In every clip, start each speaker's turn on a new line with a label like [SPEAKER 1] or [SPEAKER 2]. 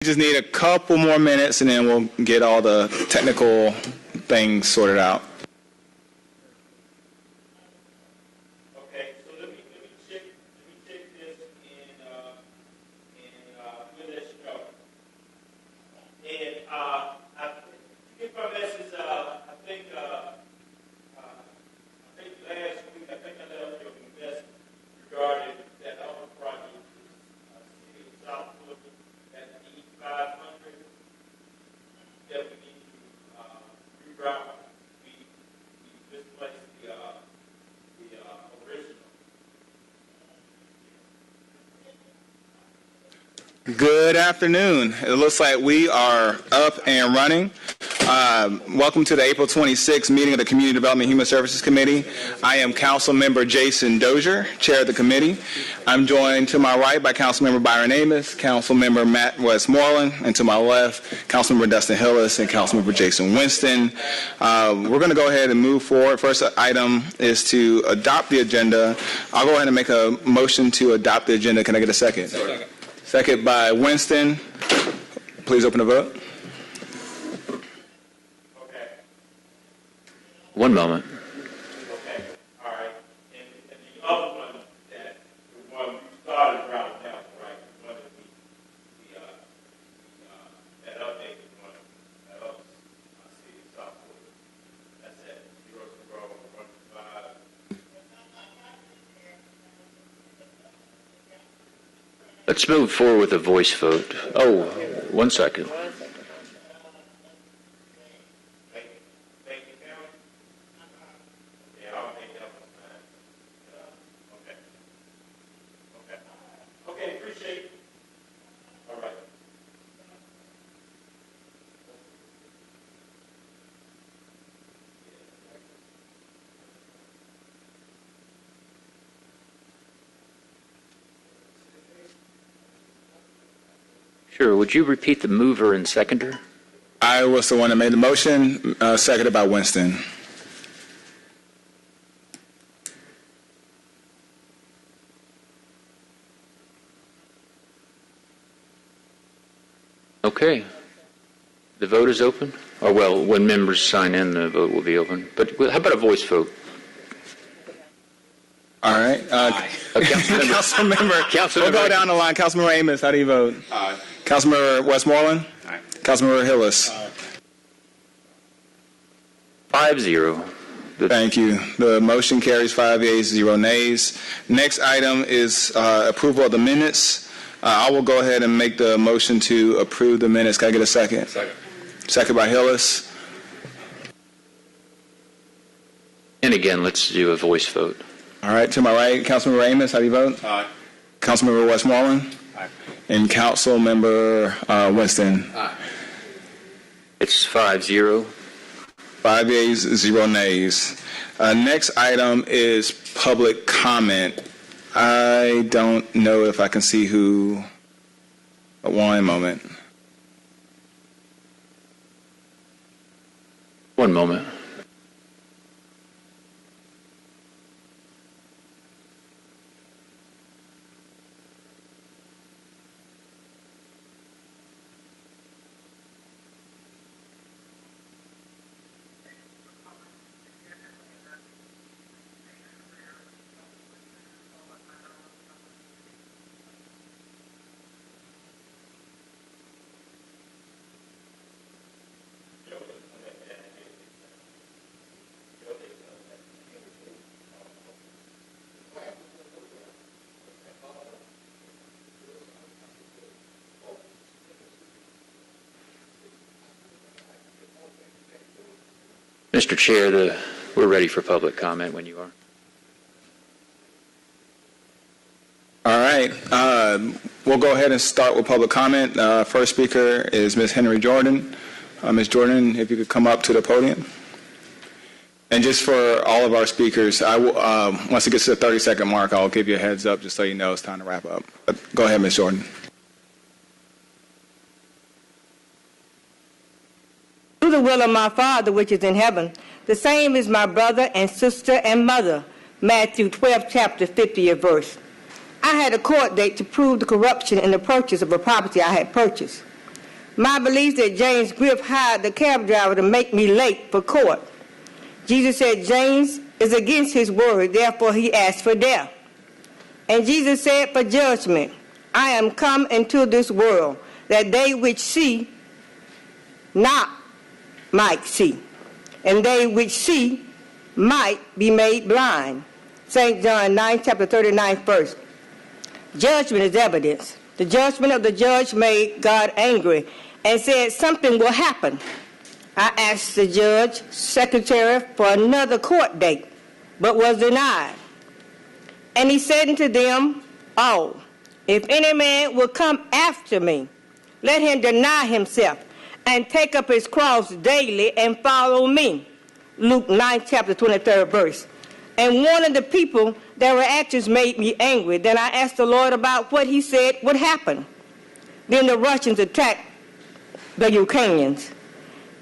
[SPEAKER 1] We just need a couple more minutes, and then we'll get all the technical things sorted out.
[SPEAKER 2] Okay, so let me check this and we'll let you know. And I think my message, I think last week, I left your message regarding that other project, City of Southwood, that the 500 that we need to reroute. We misplaced the original.
[SPEAKER 1] Good afternoon. It looks like we are up and running. Welcome to the April 26th meeting of the Community Development and Human Services Committee. I am Council Member Jason Dozier, Chair of the committee. I'm joined to my right by Council Member Byron Amos, Council Member Matt Westmoreland, and to my left, Council Member Dustin Hillis and Council Member Jason Winston. We're going to go ahead and move forward. First item is to adopt the agenda. I'll go ahead and make a motion to adopt the agenda. Can I get a second? Second by Winston. Please open the vote.
[SPEAKER 3] One moment.
[SPEAKER 2] Okay, all right. And the other one, the one we started around now, right? The one that updated one, that other City of Southwood. That's at 0015.
[SPEAKER 3] Let's move forward with a voice vote. Oh, 1 second. Sure. Would you repeat the mover and seconder?
[SPEAKER 1] I was the one that made the motion, seconded by Winston.
[SPEAKER 3] Okay. The vote is open? Or, well, when members sign in, the vote will be open. But how about a voice vote?
[SPEAKER 1] All right. Councilmember. We'll go down the line. Councilmember Amos, how do you vote?
[SPEAKER 4] Aye.
[SPEAKER 1] Councilmember Westmoreland?
[SPEAKER 4] Aye.
[SPEAKER 1] Councilmember Hillis?
[SPEAKER 3] 5-0.
[SPEAKER 1] Thank you. The motion carries 5 yeas, 0 nays. Next item is approval of the minutes. I will go ahead and make the motion to approve the minutes. Can I get a second?
[SPEAKER 4] Second.
[SPEAKER 1] Second by Hillis.
[SPEAKER 3] And again, let's do a voice vote.
[SPEAKER 1] All right. To my right, Councilmember Amos, how do you vote?
[SPEAKER 4] Aye.
[SPEAKER 1] Councilmember Westmoreland?
[SPEAKER 4] Aye.
[SPEAKER 1] And Councilmember Winston?
[SPEAKER 4] Aye.
[SPEAKER 3] It's 5-0.
[SPEAKER 1] 5 yeas, 0 nays. Next item is public comment. I don't know if I can see who. One moment.
[SPEAKER 3] 1 moment. Mr. Chair, we're ready for public comment when you are.
[SPEAKER 1] All right. We'll go ahead and start with public comment. First speaker is Ms. Henry Jordan. Ms. Jordan, if you could come up to the podium. And just for all of our speakers, I will, once it gets to the 30-second mark, I'll give you a heads up just so you know it's time to wrap up. But go ahead, Ms. Jordan.
[SPEAKER 5] Do the will of my Father which is in heaven. The same is my brother and sister and mother. Matthew 12, chapter 50th verse. I had a court date to prove the corruption in the purchase of a property I had purchased. My belief that James Griff hired the cab driver to make me late for court. Jesus said James is against his word, therefore he asked for death. And Jesus said for judgment, I am come into this world, that they which see not might see, and they which see might be made blind. St. John 9, chapter 39, verse. Judgment is evidence. The judgment of the judge made God angry and said something will happen. I asked the judge secretary for another court date, but was denied. And he said unto them all, if any man will come after me, let him deny himself and take up his cross daily and follow me. Luke 9, chapter 23, verse. And one of the people that were actors made me angry. Then I asked the Lord about what he said would happen. Then the Russians attacked the Ukrainians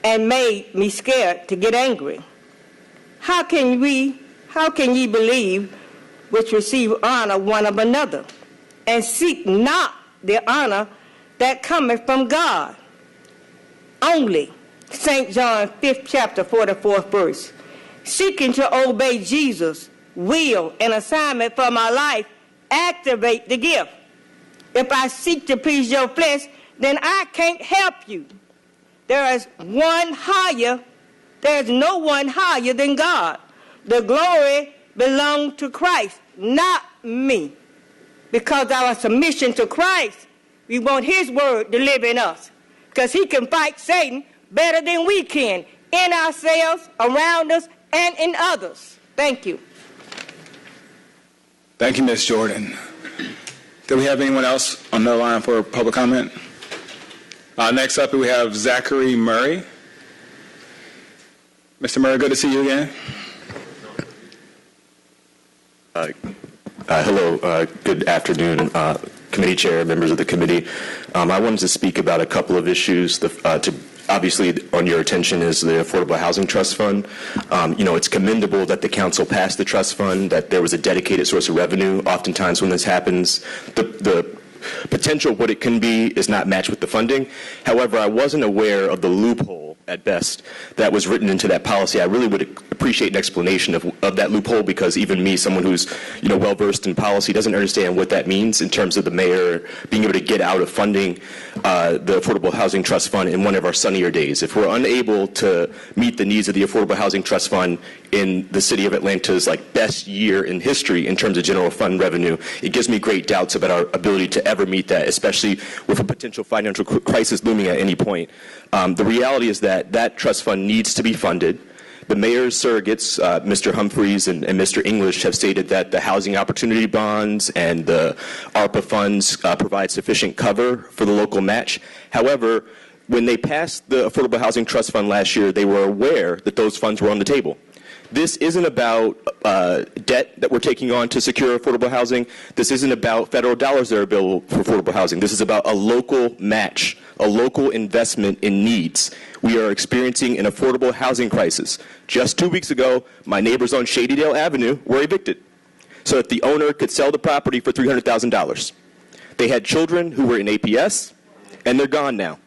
[SPEAKER 5] and made me scared to get angry. How can ye believe which receive honor one of another, and seek not the honor that cometh from God? Only, St. John 5th chapter 44th verse. Seeking to obey Jesus' will and assignment for my life, activate the gift. If I seek to please your flesh, then I can't help you. There is no one higher than God. The glory belongs to Christ, not me. Because our submission to Christ, we want his word to live in us. Because he can fight Satan better than we can, in ourselves, around us, and in others. Thank you.
[SPEAKER 1] Thank you, Ms. Jordan. Do we have anyone else on the line for public comment? Next up, we have Zachary Murray. Mr. Murray, good to see you again.
[SPEAKER 4] Hello, good afternoon, committee chair, members of the committee. I wanted to speak about a couple of issues. Obviously, on your attention is the Affordable Housing Trust Fund. It's commendable that the council passed the trust fund, that there was a dedicated source of revenue. Oftentimes when this happens, the potential of what it can be is not matched with the funding. However, I wasn't aware of the loophole, at best, that was written into that policy. I really would appreciate an explanation of that loophole, because even me, someone who's well-versed in policy, doesn't understand what that means in terms of the mayor being able to get out of funding the Affordable Housing Trust Fund in one of our sunnier days. If we're unable to meet the needs of the Affordable Housing Trust Fund in the city of Atlanta's best year in history in terms of general fund revenue, it gives me great doubts about our ability to ever meet that, especially with a potential financial crisis looming at any point. The reality is that trust fund needs to be funded. The mayor's surrogates, Mr. Humphreys and Mr. English, have stated that the housing opportunity bonds and the ARPA funds provide sufficient cover for the local match. However, when they passed the Affordable Housing Trust Fund last year, they were aware that those funds were on the table. This isn't about debt that we're taking on to secure affordable housing. This isn't about federal dollars that are available for affordable housing. This is about a local match, a local investment in needs. We are experiencing an affordable housing crisis. Just 2 weeks ago, my neighbors on Shadydale Avenue were evicted so that the owner could sell the property for $300,000. They had children who were in APS, and they're gone now.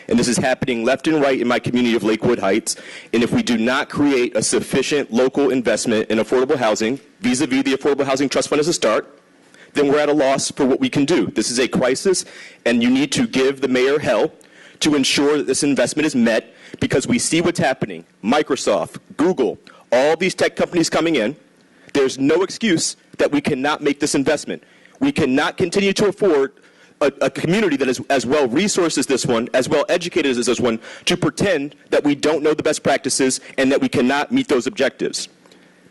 [SPEAKER 4] And this is happening left and right in my community of Lakewood Heights. And if we do not create a sufficient local investment in affordable housing, vis-a-vis the Affordable Housing Trust Fund as a start, then we're at a loss for what we can do. This is a crisis, and you need to give the mayor hell to ensure that this investment is met, because we see what's happening. Microsoft, Google, all these tech companies coming in. There's no excuse that we cannot make this investment. We cannot continue to afford a community that is as well resourced as this one, as well educated as this one, to pretend that we don't know the best practices and that we cannot meet those objectives.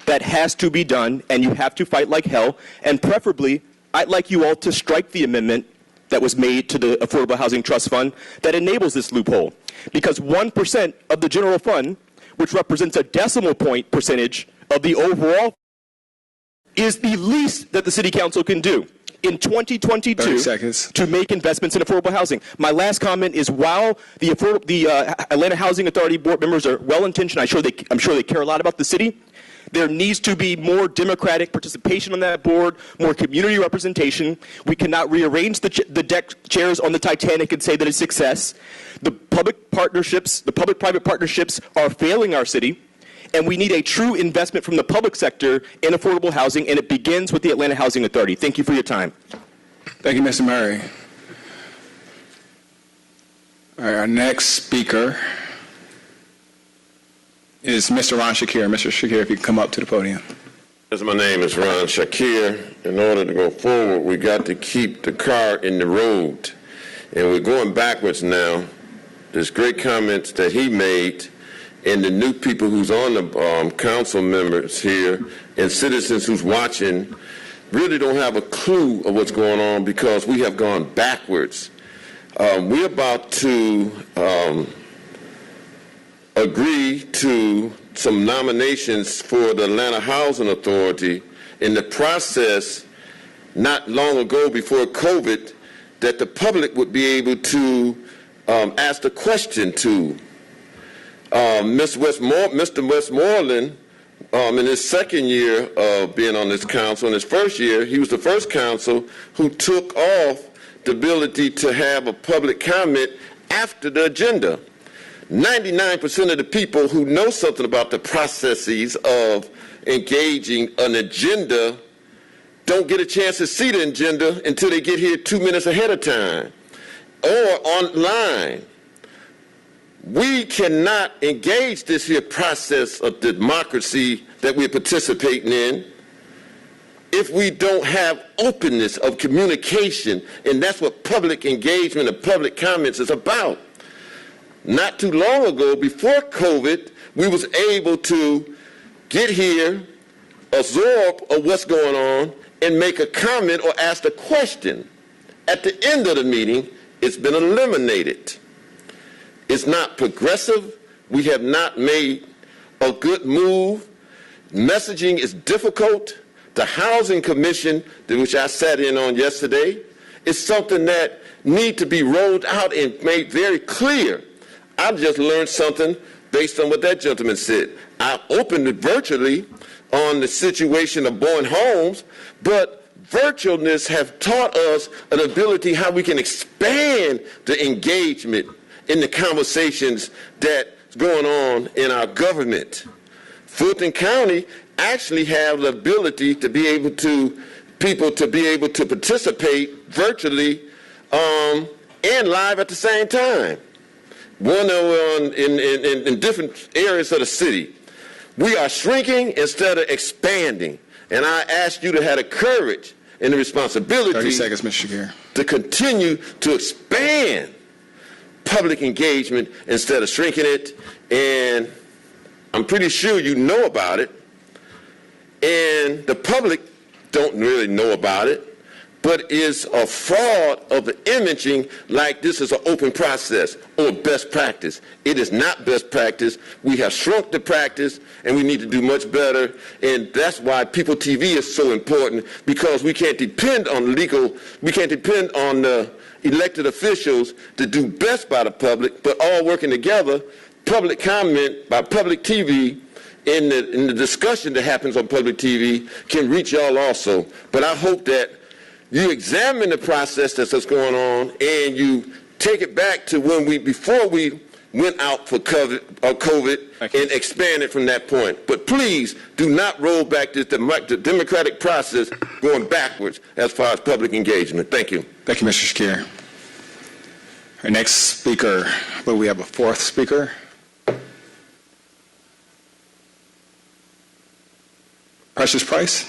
[SPEAKER 4] That has to be done, and you have to fight like hell. And preferably, I'd like you all to strike the amendment that was made to the Affordable Housing Trust Fund that enables this loophole. Because 1% of the general fund, which represents a decimal point percentage of the overall, is the least that the City Council can do in 2022 to make investments in affordable housing. My last comment is, while the Atlanta Housing Authority board members are well-intentioned, I'm sure they care a lot about the city,
[SPEAKER 6] There needs to be more democratic participation on that board, more community representation. We cannot rearrange the deck chairs on the Titanic and say that it's success. The public private partnerships are failing our city, and we need a true investment from the public sector in affordable housing, and it begins with the Atlanta Housing Authority. Thank you for your time.
[SPEAKER 1] Thank you, Mr. Murray. All right, our next speaker is Mr. Ron Shakir. Mr. Shakir, if you can come up to the podium.
[SPEAKER 7] Yes, my name is Ron Shakir. In order to go forward, we got to keep the car in the road. And we're going backwards now. There's great comments that he made, and the new people who's on the council members here and citizens who's watching really don't have a clue of what's going on because we have gone backwards. We're about to agree to some nominations for the Atlanta Housing Authority in the process not long ago before COVID that the public would be able to ask the question to. Mr. Westmoreland, in his second year of being on this council, in his first year, he was the first council who took off the ability to have a public comment after the agenda. 99% of the people who know something about the processes of engaging an agenda don't get a chance to see the agenda until they get here 2 minutes ahead of time or online. We cannot engage this here process of democracy that we're participating in if we don't have openness of communication, and that's what public engagement and public comments is about. Not too long ago, before COVID, we was able to get here, absorb of what's going on, and make a comment or ask a question. At the end of the meeting, it's been eliminated. It's not progressive. We have not made a good move. Messaging is difficult. The Housing Commission, which I sat in on yesterday, is something that needs to be rolled out and made very clear. I just learned something based on what that gentleman said. I opened it virtually on the situation of Bowen Homes, but virtualness have taught us an ability how we can expand the engagement in the conversations that's going on in our government. Fulton County actually have the ability to be able to, people to be able to participate virtually and live at the same time. One in different areas of the city. We are shrinking instead of expanding. And I ask you to have the courage and the responsibility
[SPEAKER 1] 30 seconds, Mr. Shakir.
[SPEAKER 7] to continue to expand public engagement instead of shrinking it. And I'm pretty sure you know about it. And the public don't really know about it, but is a fraud of the imaging like this is an open process or best practice. It is not best practice. We have shrunk the practice, and we need to do much better. And that's why People TV is so important, because we can't depend on the elected officials to do best by the public, but all working together, public comment by public TV in the discussion that happens on public TV can reach y'all also. But I hope that you examine the process that's going on and you take it back to before we went out for COVID and expand it from that point. But please do not roll back this democratic process going backwards as far as public engagement. Thank you.
[SPEAKER 1] Thank you, Mr. Shakir. Our next speaker, but we have a fourth speaker. Precious Price.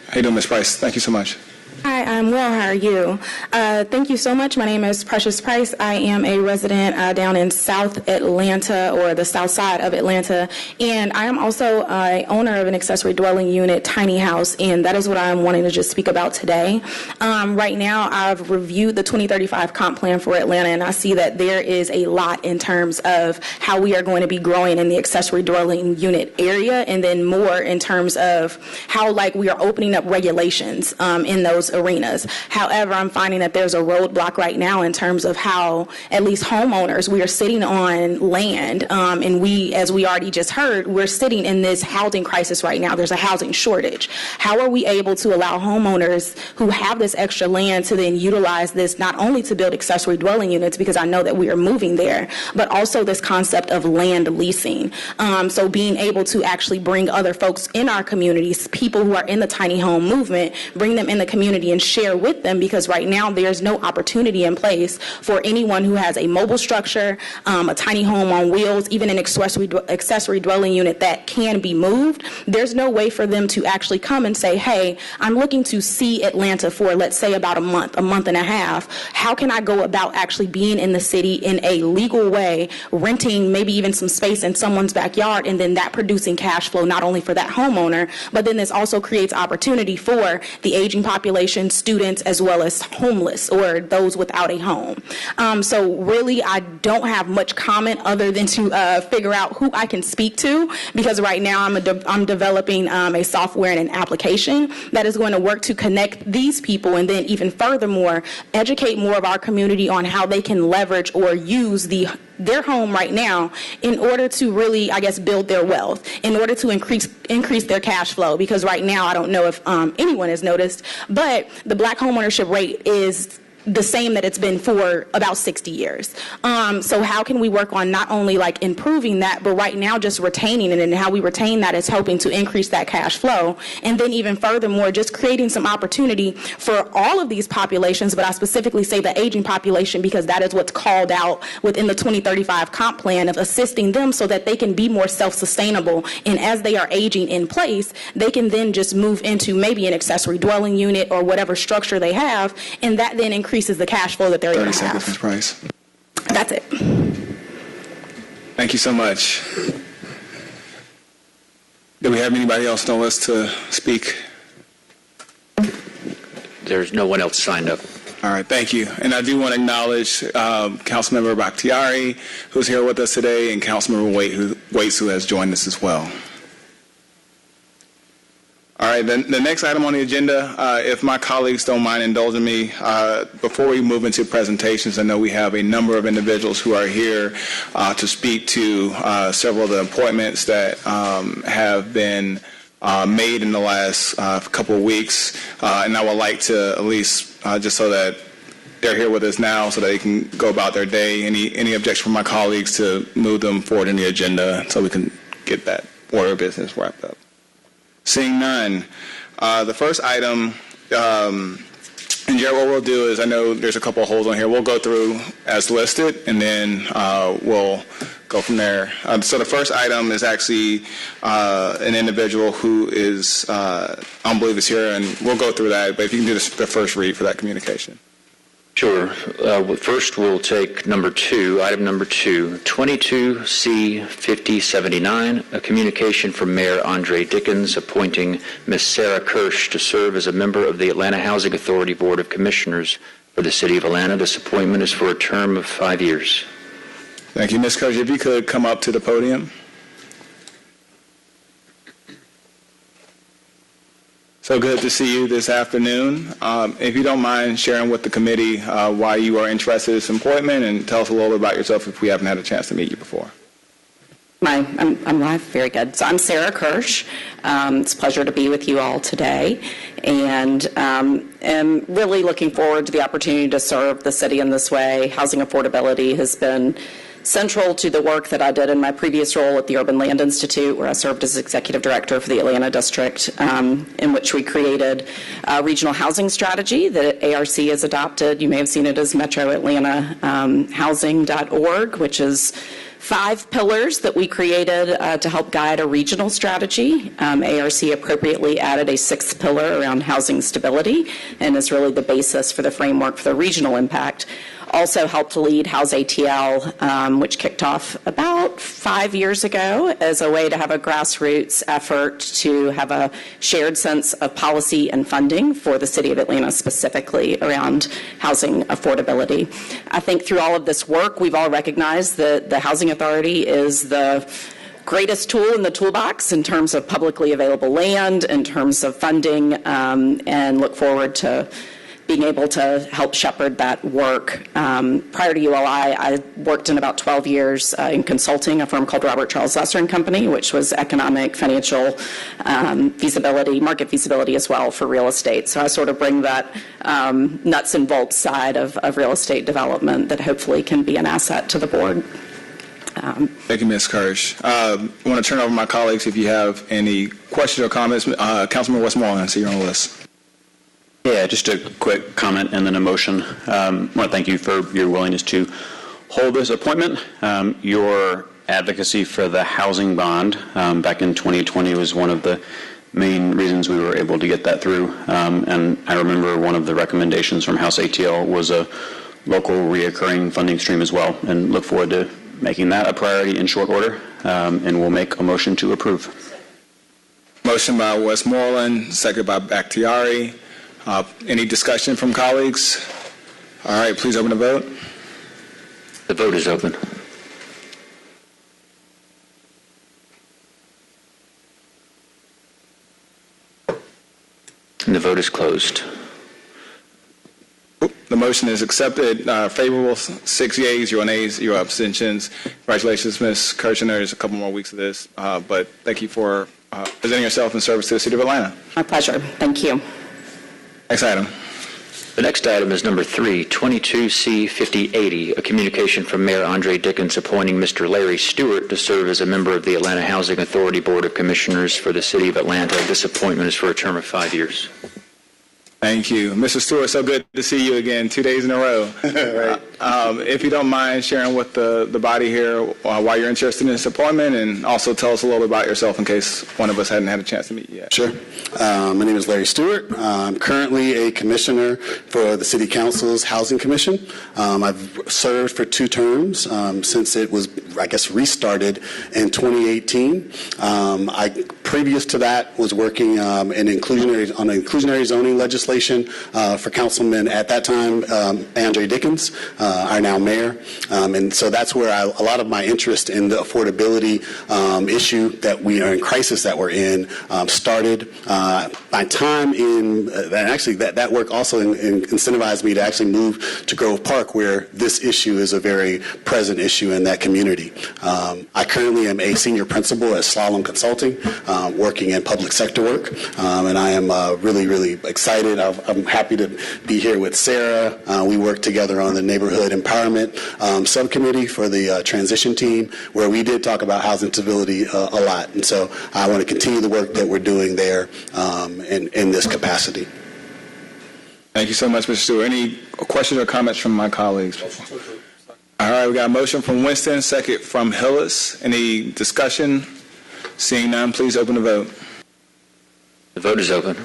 [SPEAKER 1] How you doing, Ms. Price? Thank you so much.
[SPEAKER 8] Hi, I'm well. How are you? Thank you so much. My name is Precious Price. I am a resident down in South Atlanta, or the south side of Atlanta, and I am also an owner of an accessory dwelling unit, tiny house, and that is what I'm wanting to just speak about today. Right now, I've reviewed the 2035 comp plan for Atlanta, and I see that there is a lot in terms of how we are going to be growing in the accessory dwelling unit area, and then more in terms of how we are opening up regulations in those those arenas. However, I'm finding that there's a roadblock right now in terms of how, at least homeowners, we are sitting on land, and we, as we already just heard, we're sitting in this housing crisis right now. There's a housing shortage. How are we able to allow homeowners who have this extra land to then utilize this not only to build accessory dwelling units, because I know that we are moving there, but also this concept of land leasing. So being able to actually bring other folks in our communities, people who are in the tiny home movement, bring them in the community and share with them, because right now there's no opportunity in place for anyone who has a mobile structure, a tiny home on wheels, even an accessory dwelling unit that can be moved. There's no way for them to actually come and say, hey, I'm looking to see Atlanta for, let's say, about a month and a half. How can I go about actually being in the city in a legal way, renting maybe even some space in someone's backyard, and then that producing cash flow not only for that homeowner, but then this also creates opportunity for the aging population, students, as well as homeless or those without a home. So really, I don't have much comment other than to figure out who I can speak to, because right now I'm developing a software and an application that is going to work to connect these people, and then even furthermore, educate more of our community on how they can leverage or use their home right now in order to really, I guess, build their wealth, in order to increase their cash flow. Because right now, I don't know if anyone has noticed, but the Black homeownership rate is the same that it's been for about 60 years. So how can we work on not only like improving that, but right now just retaining it, and how we retain that is helping to increase that cash flow. And then even furthermore, just creating some opportunity for all of these populations, but I specifically say the aging population because that is what's called out within the 2035 comp plan, of assisting them so that they can be more self-sustainable. And as they are aging in place, they can then just move into maybe an accessory dwelling unit or whatever structure they have, and that then increases the cash flow that they're able to have.
[SPEAKER 1] 30 seconds, Ms. Price.
[SPEAKER 8] That's it.
[SPEAKER 1] Thank you so much. Do we have anybody else on the list to speak?
[SPEAKER 3] There's no one else signed up.
[SPEAKER 1] All right, thank you. And I do want to acknowledge Councilmember Bakhtiari, who's here with us today, and Councilmember Waits, who has joined us as well. All right, the next item on the agenda, if my colleagues don't mind indulging me, before we move into presentations, I know we have a number of individuals who are here to speak to several of the appointments that have been made in the last couple of weeks, and I would like to at least, just so that they're here with us now so that they can go about their day, any objection from my colleagues to move them forward in the agenda so we can get that order of business wrapped up. Seeing none, the first item, and Jared, what we'll do is, I know there's a couple of holes on here. We'll go through as listed, and then we'll go from there. So the first item is actually an individual who is, I don't believe is here, and we'll go through that. But if you can do the first read for that communication.
[SPEAKER 3] Sure. First, we'll take number 2, item number 2, 22C5079, a communication from Mayor Andre Dickens appointing Ms. Sarah Kirsch to serve as a member of the Atlanta Housing Authority Board of Commissioners for the City of Atlanta. This appointment is for a term of 5 years.
[SPEAKER 1] Thank you, Ms. Kirsch. If you could come up to the podium. So good to see you this afternoon. If you don't mind sharing with the committee why you are interested in this appointment, and tell us a little bit about yourself if we haven't had a chance to meet you before.
[SPEAKER 9] I'm live. Very good. So I'm Sarah Kirsch. It's a pleasure to be with you all today, and am really looking forward to the opportunity to serve the city in this way. Housing affordability has been central to the work that I did in my previous role at the Urban Land Institute, where I served as executive director for the Atlanta district, in which we created a regional housing strategy that ARC has adopted. You may have seen it as MetroAtlantaHousing.org, which is 5 pillars that we created to help guide a regional strategy. ARC appropriately added a 6th pillar around housing stability, and is really the basis for the framework for the regional impact. Also helped lead House ATL, which kicked off about 5 years ago as a way to have a grassroots effort to have a shared sense of policy and funding for the city of Atlanta, specifically around housing affordability. I think through all of this work, we've all recognized that the Housing Authority is the greatest tool in the toolbox in terms of publicly available land, in terms of funding, and look forward to being able to help shepherd that work. Prior to ULI, I worked in about 12 years in consulting, a firm called Robert Charles Lesser & Company, which was economic, financial feasibility, market feasibility as well for real estate. So I sort of bring that nuts and bolts side of real estate development that hopefully can be an asset to the board.
[SPEAKER 1] Thank you, Ms. Kirsch. I want to turn over to my colleagues if you have any questions or comments. Councilman Westmoreland, I see you're on the list.
[SPEAKER 10] Yeah, just a quick comment and then a motion. I want to thank you for your willingness to hold this appointment. Your advocacy for the housing bond back in 2020 was one of the main reasons we were able to get that through. And I remember one of the recommendations from House ATL was a local reoccurring funding stream as well, and look forward to making that a priority in short order. And we'll make a motion to approve.
[SPEAKER 1] Motion by Westmoreland, seconded by Bakhtiari. Any discussion from colleagues? All right, please open the vote.
[SPEAKER 3] The vote is open. And the vote is closed.
[SPEAKER 1] The motion is accepted. Favorable, 6 yeas, 0 nays, 0 abstentions. Congratulations, Ms. Kirsch. There's a couple more weeks of this, but thank you for presenting yourself in service to the City of Atlanta.
[SPEAKER 9] My pleasure. Thank you.
[SPEAKER 1] Next item.
[SPEAKER 3] The next item is number 3, 22C5080, a communication from Mayor Andre Dickens appointing Mr. Larry Stewart to serve as a member of the Atlanta Housing Authority Board of Commissioners for the City of Atlanta. This appointment is for a term of 5 years.
[SPEAKER 1] Thank you. Mr. Stewart, so good to see you again 2 days in a row. Right. If you don't mind sharing with the body here why you're interested in this appointment, and also tell us a little bit about yourself in case one of us hadn't had a chance to meet you yet.
[SPEAKER 11] Sure. My name is Larry Stewart. I'm currently a commissioner for the City Council's Housing Commission. I've served for 2 terms since it was, I guess, restarted in 2018. Previous to that was working on inclusionary zoning legislation for Councilman at that time, Andre Dickens, our now mayor. And so that's where a lot of my interest in the affordability issue that we are in crisis that we're in started. My time in, and actually that work also incentivized me to actually move to Grove Park, where this issue is a very present issue in that community. I currently am a senior principal at Slalom Consulting, working in public sector work, and I am really, really excited. I'm happy to be here with Sarah. We work together on the Neighborhood Empowerment Subcommittee for the transition team, where we did talk about housing stability a lot. And so I want to continue the work that we're doing there in this capacity.
[SPEAKER 1] Thank you so much, Mr. Stewart. Any questions or comments from my colleagues? All right, we got a motion from Winston, second from Hillis. Any discussion? Seeing none, please open the vote.
[SPEAKER 3] The vote is open.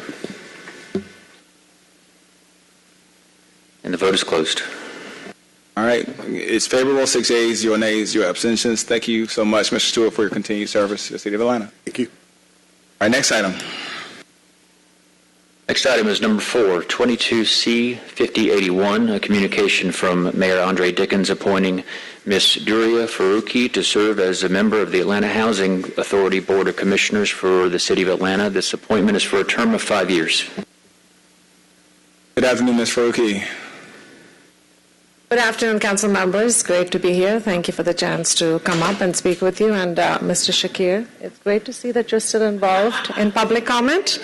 [SPEAKER 3] And the vote is closed.
[SPEAKER 1] All right, it's favorable, 6 yeas, 0 nays, 0 abstentions. Thank you so much, Mr. Stewart, for your continued service to the City of Atlanta.
[SPEAKER 11] Thank you.
[SPEAKER 1] All right, next item.
[SPEAKER 3] Next item is number 4, 22C5081, a communication from Mayor Andre Dickens appointing Ms. Duria Faruqi to serve as a member of the Atlanta Housing Authority Board of Commissioners for the City of Atlanta. This appointment is for a term of 5 years.
[SPEAKER 1] Good afternoon, Ms. Faruqi.
[SPEAKER 12] Good afternoon, council members. Great to be here. Thank you for the chance to come up and speak with you. And Mr. Shakir, it's great to see that you're still involved in public comment.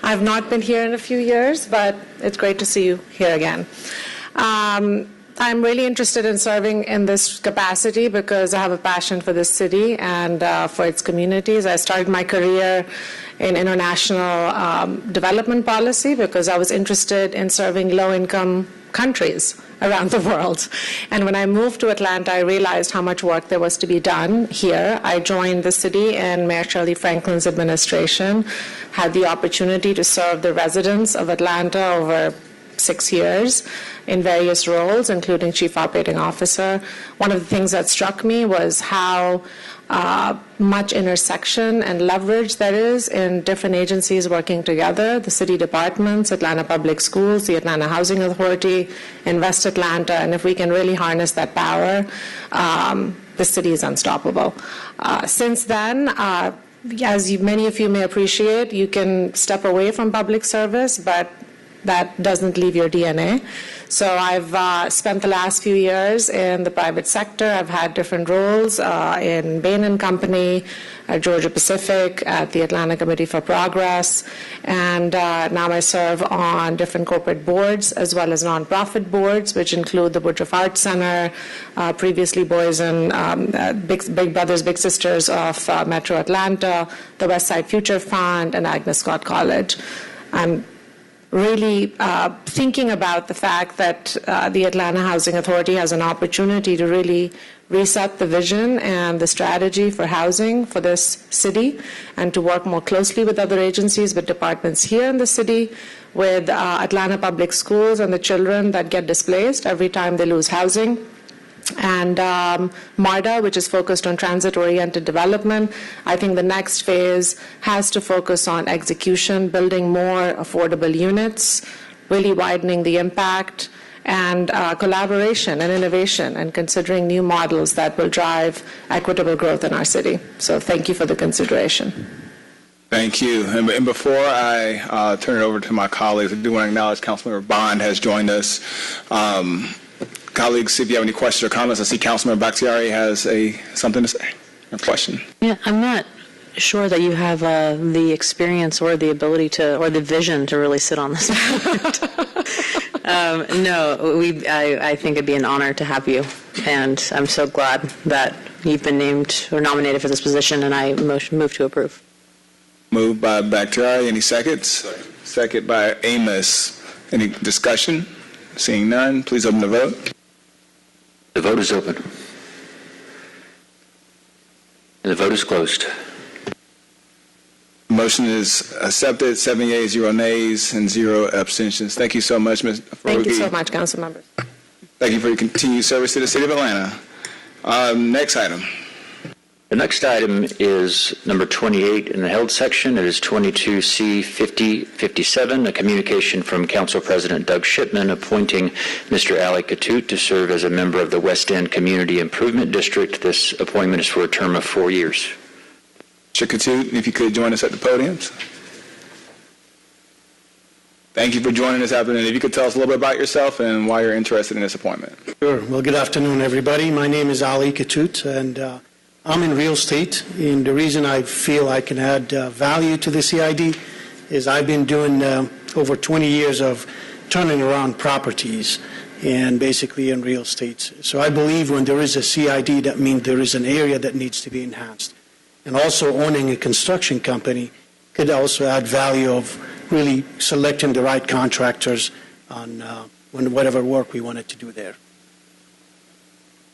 [SPEAKER 12] I've not been here in a few years, but it's great to see you here again. I'm really interested in serving in this capacity because I have a passion for this city and for its communities. I started my career in international development policy because I was interested in serving low-income countries around the world. And when I moved to Atlanta, I realized how much work there was to be done here. I joined the city in Mayor Shirley Franklin's administration, had the opportunity to serve the residents of Atlanta over 6 years in various roles, including Chief Operating Officer. One of the things that struck me was how much intersection and leverage there is in different agencies working together, the city departments, Atlanta Public Schools, the Atlanta Housing Authority, Invest Atlanta, and if we can really harness that power, the city is unstoppable. Since then, as many of you may appreciate, you can step away from public service, but that doesn't leave your DNA. So I've spent the last few years in the private sector. I've had different roles in Bain & Company, at Georgia Pacific, at the Atlanta Committee for Progress, and now I serve on different corporate boards as well as nonprofit boards, which include the Woodruff Arts Center, previously Boys and Big Brothers, Big Sisters of Metro Atlanta, the West Side Future Fund, and Agnes Scott College. I'm really thinking about the fact that the Atlanta Housing Authority has an opportunity to really reset the vision and the strategy for housing for this city, and to work more closely with other agencies, with departments here in the city, with Atlanta Public Schools and the children that get displaced every time they lose housing. And MARTA, which is focused on transit-oriented development. I think the next phase has to focus on execution, building more affordable units, really widening the impact, and collaboration and innovation, and considering new models that will drive equitable growth in our city. So thank you for the consideration.
[SPEAKER 1] Thank you. And before I turn it over to my colleagues, I do want to acknowledge Councilmember Bond has joined us. Colleagues, if you have any questions or comments, I see Councilmember Bakhtiari has something to say, a question.
[SPEAKER 13] Yeah, I'm not sure that you have the experience or the ability to, or the vision to really sit on this board. No, I think it'd be an honor to have you, and I'm so glad that you've been named or nominated for this position, and I move to approve.
[SPEAKER 1] Moved by Bakhtiari. Any seconds? Second by Amos. Any discussion? Seeing none, please open the vote.
[SPEAKER 3] The vote is open. And the vote is closed.
[SPEAKER 1] The motion is accepted. 7 yeas, 0 nays, and 0 abstentions. Thank you so much, Ms. Faruqi.
[SPEAKER 12] Thank you so much, council members.
[SPEAKER 1] Thank you for your continued service to the City of Atlanta. Next item.
[SPEAKER 3] The next item is number 28 in the held section. It is 22C 5057, a communication from Council President Doug Shipman appointing Mr. Ali Katut to serve as a member of the West End Community Improvement District. This appointment is for a term of 4 years.
[SPEAKER 1] Mr. Katut, if you could join us at the podiums. Thank you for joining us this afternoon. If you could tell us a little bit about yourself and why you're interested in this appointment.
[SPEAKER 14] Sure. Well, good afternoon, everybody. My name is Ali Katut, and I'm in real estate, and the reason I feel I can add value to the CID is I've been doing over 20 years of turning around properties, and basically in real estate. So I believe when there is a CID, that means there is an area that needs to be enhanced. And also owning a construction company could also add value of really selecting the right contractors on whatever work we wanted to do there.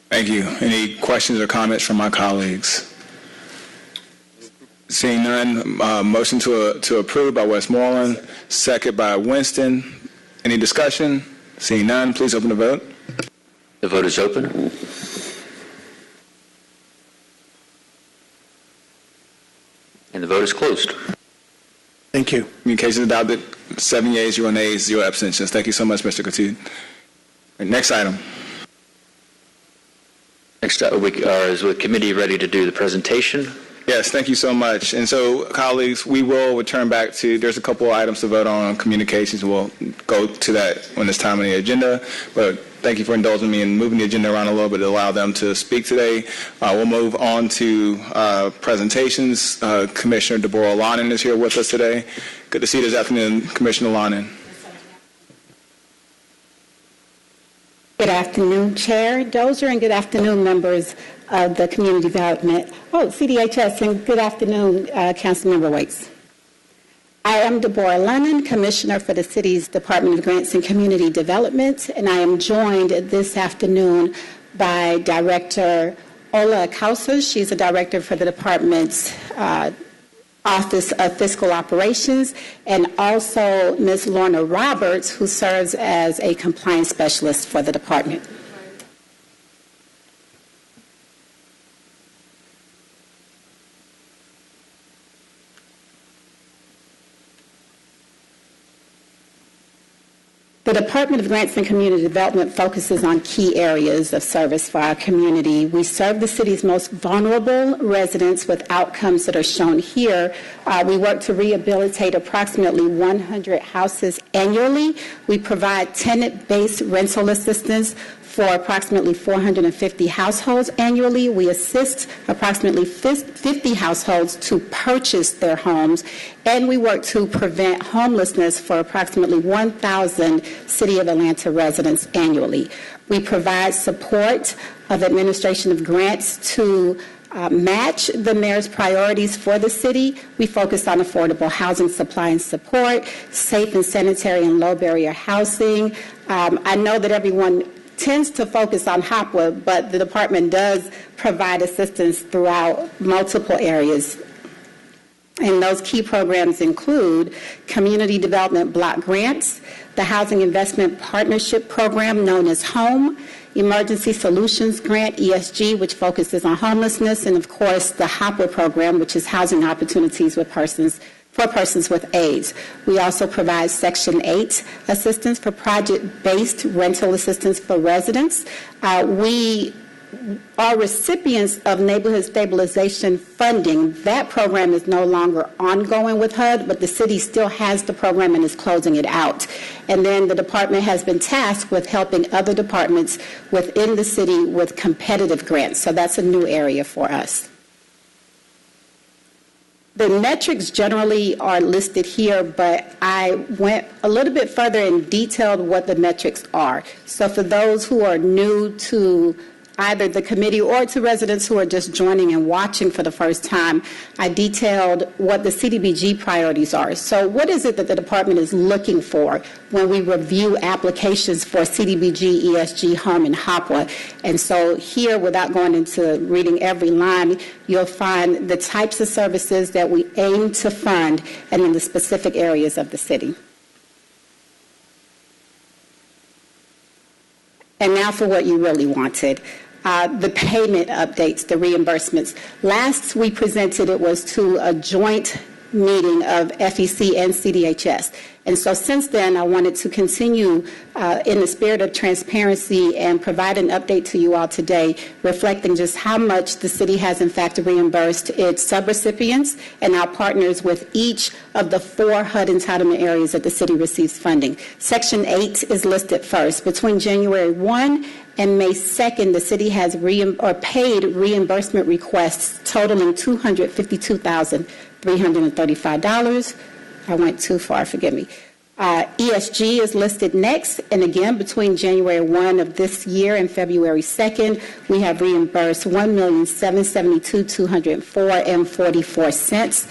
[SPEAKER 1] Thank you. Any questions or comments from my colleagues? Seeing none, motion to approve by Westmoreland, second by Winston. Any discussion? Seeing none, please open the vote.
[SPEAKER 3] The vote is open. And the vote is closed.
[SPEAKER 14] Thank you.
[SPEAKER 1] Communications adopted. 7 yeas, 0 nays, 0 abstentions. Thank you so much, Mr. Katut. Next item.
[SPEAKER 3] Next, is the committee ready to do the presentation?
[SPEAKER 1] Yes, thank you so much. And so, colleagues, we will return back to, there's a couple of items to vote on communications. We'll go to that when it's time on the agenda. But thank you for indulging me in moving the agenda around a little bit to allow them to speak today. We'll move on to presentations. Commissioner Deborah Lonan is here with us today. Good to see you this afternoon, Commissioner Lonan.
[SPEAKER 15] Good afternoon, Chair Dozier, and good afternoon, members of the Community Development, CDHS, and good afternoon, Councilmember Waits. I am Deborah Lennon, Commissioner for the City's Department of Grants and Community Development, and I am joined this afternoon by Director Ola Kausas. She's a director for the department's Office of Fiscal Operations, and also Ms. Lorna Roberts, who serves as a compliance specialist for the department. The Department of Grants and Community Development focuses on key areas of service for our community. We serve the city's most vulnerable residents with outcomes that are shown here. We work to rehabilitate approximately 100 houses annually. We provide tenant-based rental assistance for approximately 450 households annually. We assist approximately 50 households to purchase their homes, and we work to prevent homelessness for approximately 1,000 City of Atlanta residents annually. We provide support of administration of grants to match the mayor's priorities for the city. We focus on affordable housing supply and support, safe and sanitary and low-barrier housing. I know that everyone tends to focus on HOPWA, but the department does provide assistance throughout multiple areas. And those key programs include Community Development Block Grants, the Housing Investment Partnership Program known as HOME, Emergency Solutions Grant, ESG, which focuses on homelessness, and of course the HOPWA program, which is Housing Opportunities for persons with AIDS. We also provide Section 8 assistance for project-based rental assistance for residents. We are recipients of neighborhood stabilization funding. That program is no longer ongoing with HUD, but the city still has the program and is closing it out. And then the department has been tasked with helping other departments within the city with competitive grants. So that's a new area for us. The metrics generally are listed here, but I went a little bit further and detailed what the metrics are. So for those who are new to either the committee or to residents who are just joining and watching for the first time, I detailed what the Cdbg priorities are. So what is it that the department is looking for when we review applications for Cdbg, ESG, HOME, and HOPWA? And so here, without going into reading every line, you'll find the types of services that we aim to fund and in the specific areas of the city. And now for what you really wanted. The payment updates, the reimbursements. Last we presented it was to a joint meeting of FEC and CDHS. And so since then, I wanted to continue in the spirit of transparency and provide an update to you all today, reflecting just how much the city has in fact reimbursed its subrecipients and our partners with each of the 4 HUD entitlement areas that the city receives funding. Section 8 is listed first. Between January 1 and May 2nd, the city has paid reimbursement requests totaling $252,335. I went too far, forgive me. ESG is listed next, and again, between January 1 of this year and February 2nd, we have reimbursed $1,772,204.44.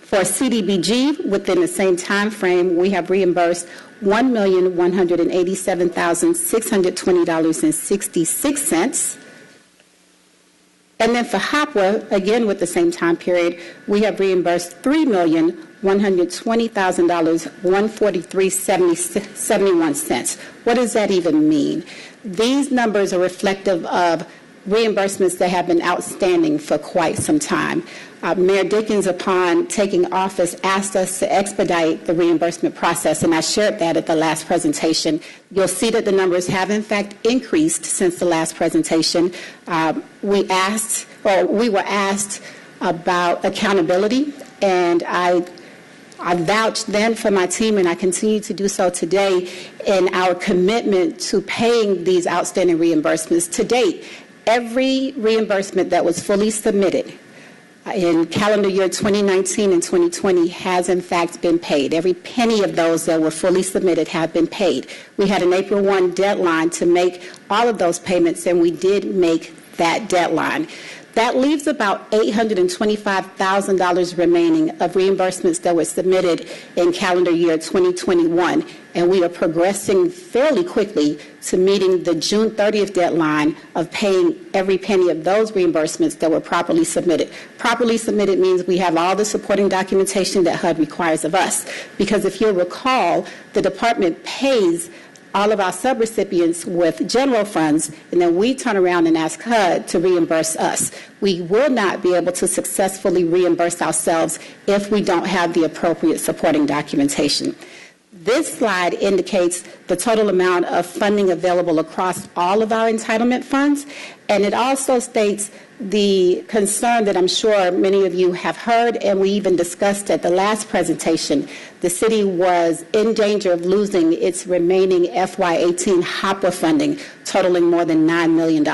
[SPEAKER 15] For Cdbg, within the same time frame, we have reimbursed $1,187,620.66. And then for HOPWA, again with the same time period, we have reimbursed $3,120,000, $143.71. What does that even mean? These numbers are reflective of reimbursements that have been outstanding for quite some time. Mayor Dickens, upon taking office, asked us to expedite the reimbursement process, and I shared that at the last presentation. You'll see that the numbers have, in fact, increased since the last presentation. We were asked about accountability, and I vouched then for my team, and I continue to do so today in our commitment to paying these outstanding reimbursements. To date, every reimbursement that was fully submitted in calendar year 2019 and 2020 has in fact been paid. Every penny of those that were fully submitted have been paid. We had an April 1 deadline to make all of those payments, and we did make that deadline. That leaves about $825,000 remaining of reimbursements that were submitted in calendar year 2021, and we are progressing fairly quickly to meeting the June 30th deadline of paying every penny of those reimbursements that were properly submitted. Properly submitted means we have all the supporting documentation that HUD requires of us, because if you'll recall, the department pays all of our subrecipients with general funds, and then we turn around and ask HUD to reimburse us. We will not be able to successfully reimburse ourselves if we don't have the appropriate supporting documentation. This slide indicates the total amount of funding available across all of our entitlement funds, and it also states the concern that I'm sure many of you have heard, and we even discussed at the last presentation. The city was in danger of losing its remaining FY18 HOPWA funding, totaling more than $9 million.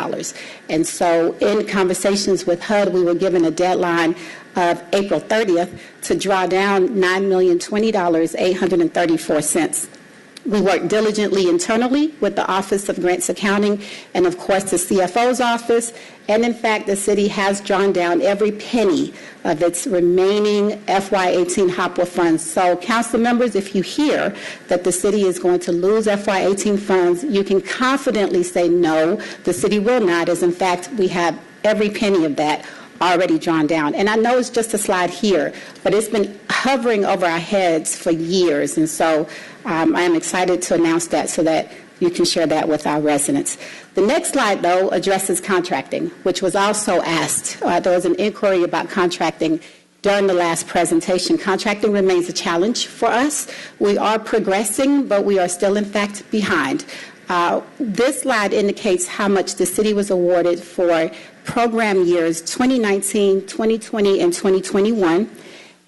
[SPEAKER 15] And so in conversations with HUD, we were given a deadline of April 30th to draw down $9,020,834. We worked diligently internally with the Office of Grants Accounting and, of course, the CFO's office. And, in fact, the city has drawn down every penny of its remaining FY18 HOPWA funds. So, council members, if you hear that the city is going to lose FY18 funds, you can confidently say no, the city will not, as, in fact, we have every penny of that already drawn down. And I know it's just a slide here, but it's been hovering over our heads for years. And so I am excited to announce that so that you can share that with our residents. The next slide, though, addresses contracting, which was also asked. There was an inquiry about contracting during the last presentation. Contracting remains a challenge for us. We are progressing, but we are still, in fact, behind. This slide indicates how much the city was awarded for program years 2019, 2020, and 2021.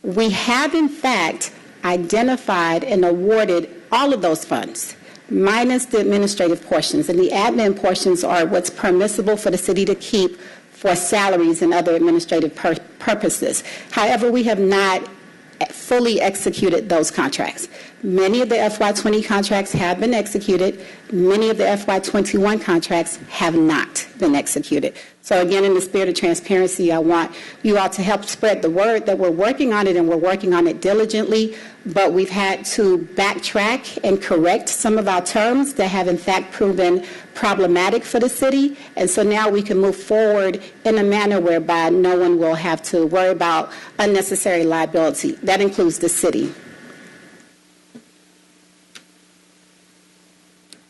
[SPEAKER 15] We have, in fact, identified and awarded all of those funds, minus the administrative portions. And the admin portions are what's permissible for the city to keep for salaries and other administrative purposes. However, we have not fully executed those contracts. Many of the FY20 contracts have been executed. Many of the FY21 contracts have not been executed. So again, in the spirit of transparency, I want you all to help spread the word that we're working on it, and we're working on it diligently, but we've had to backtrack and correct some of our terms that have in fact proven problematic for the city. And so now we can move forward in a manner whereby no one will have to worry about unnecessary liability. That includes the city.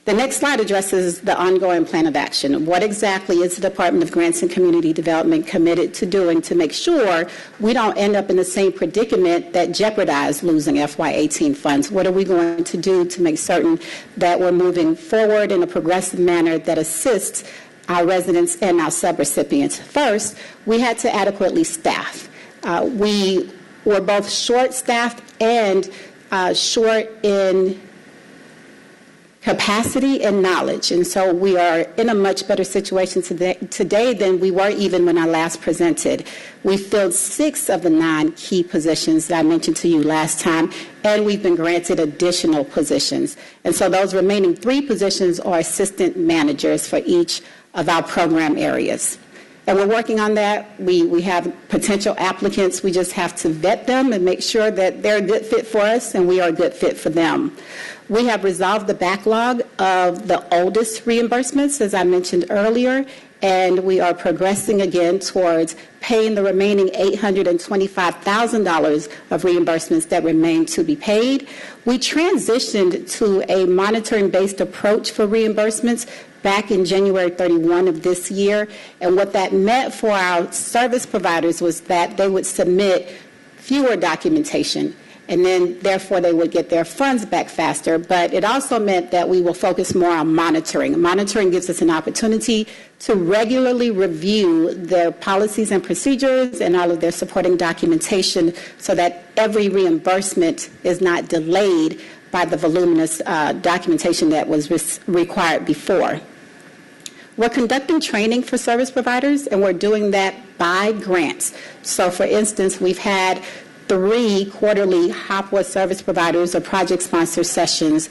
[SPEAKER 15] The next slide addresses the ongoing plan of action. What exactly is the Department of Grants and Community Development committed to doing to make sure we don't end up in the same predicament that jeopardized losing FY18 funds? What are we going to do to make certain that we're moving forward in a progressive manner that assists our residents and our subrecipients? First, we had to adequately staff. We were both short-staffed and short in capacity and knowledge. And so we are in a much better situation today than we were even when I last presented. We filled 6 of the 9 key positions that I mentioned to you last time, and we've been granted additional positions. And so those remaining 3 positions are assistant managers for each of our program areas. And we're working on that. We have potential applicants. We just have to vet them and make sure that they're a good fit for us and we are a good fit for them. We have resolved the backlog of the oldest reimbursements, as I mentioned earlier, and we are progressing again towards paying the remaining $825,000 of reimbursements that remain to be paid. We transitioned to a monitoring-based approach for reimbursements back in January 31 of this year, and what that meant for our service providers was that they would submit fewer documentation, and then therefore they would get their funds back faster. But it also meant that we will focus more on monitoring. Monitoring gives us an opportunity to regularly review their policies and procedures and all of their supporting documentation so that every reimbursement is not delayed by the voluminous documentation that was required before. We're conducting training for service providers, and we're doing that by grants. So, for instance, we've had 3 quarterly HOPWA service providers or project sponsor sessions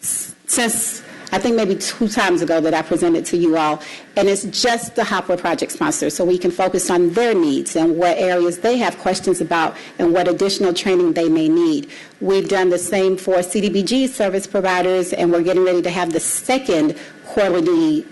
[SPEAKER 15] since I think maybe 2 times ago that I presented to you all, and it's just the Hopper project sponsor, so we can focus on their needs and what areas they have questions about and what additional training they may need. We've done the same for CDBG service providers, and we're getting ready to have the second quarterly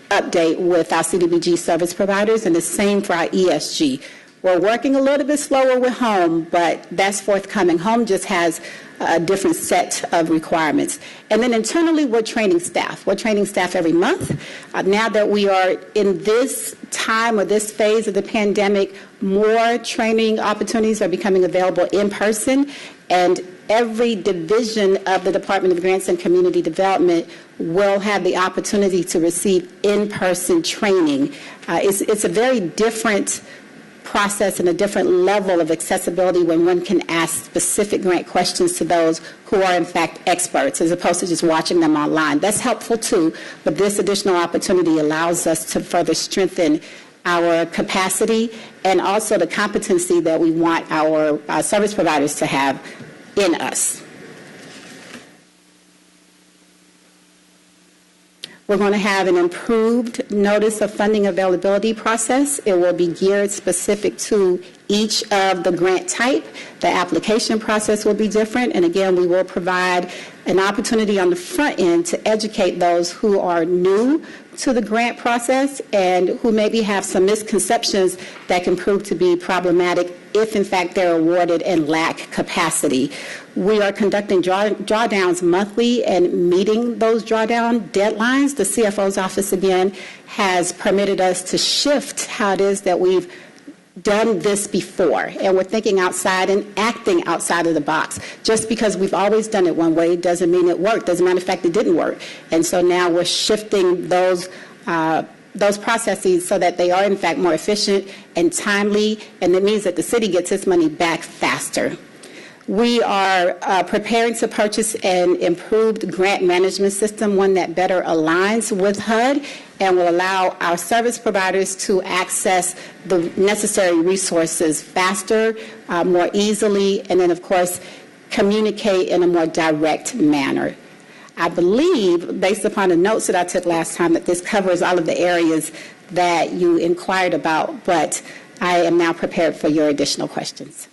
[SPEAKER 15] update with our CDBG service providers, and the same for our ESG. We're working a little bit slower with home, but that's forthcoming. Home just has a different set of requirements. And then internally, we're training staff. We're training staff every month. Now that we are in this time or this phase of the pandemic, more training opportunities are becoming available in person, and every division of the Department of Grants and Community Development will have the opportunity to receive in-person training. It's a very different process and a different level of accessibility when one can ask specific grant questions to those who are in fact experts, as opposed to just watching them online. That's helpful too, but this additional opportunity allows us to further strengthen our capacity and also the competency that we want our service providers to have in us. We're going to have an improved notice of funding availability process. It will be geared specific to each of the grant type. The application process will be different. And again, we will provide an opportunity on the front end to educate those who are new to the grant process and who maybe have some misconceptions that can prove to be problematic if, in fact, they're awarded and lack capacity. We are conducting drawdowns monthly and meeting those drawdown deadlines. The CFO's office, again, has permitted us to shift how it is that we've done this before, and we're thinking outside and acting outside of the box. Just because we've always done it one way doesn't mean it worked. As a matter of fact, it didn't work. And so now we're shifting those processes so that they are, in fact, more efficient and timely, and it means that the city gets its money back faster. We are preparing to purchase an improved grant management system, one that better aligns with HUD and will allow our service providers to access the necessary resources faster, more easily, and then, of course, communicate in a more direct manner. I believe, based upon the notes that I took last time, that this covers all of the areas that you inquired about, but I am now prepared for your additional questions.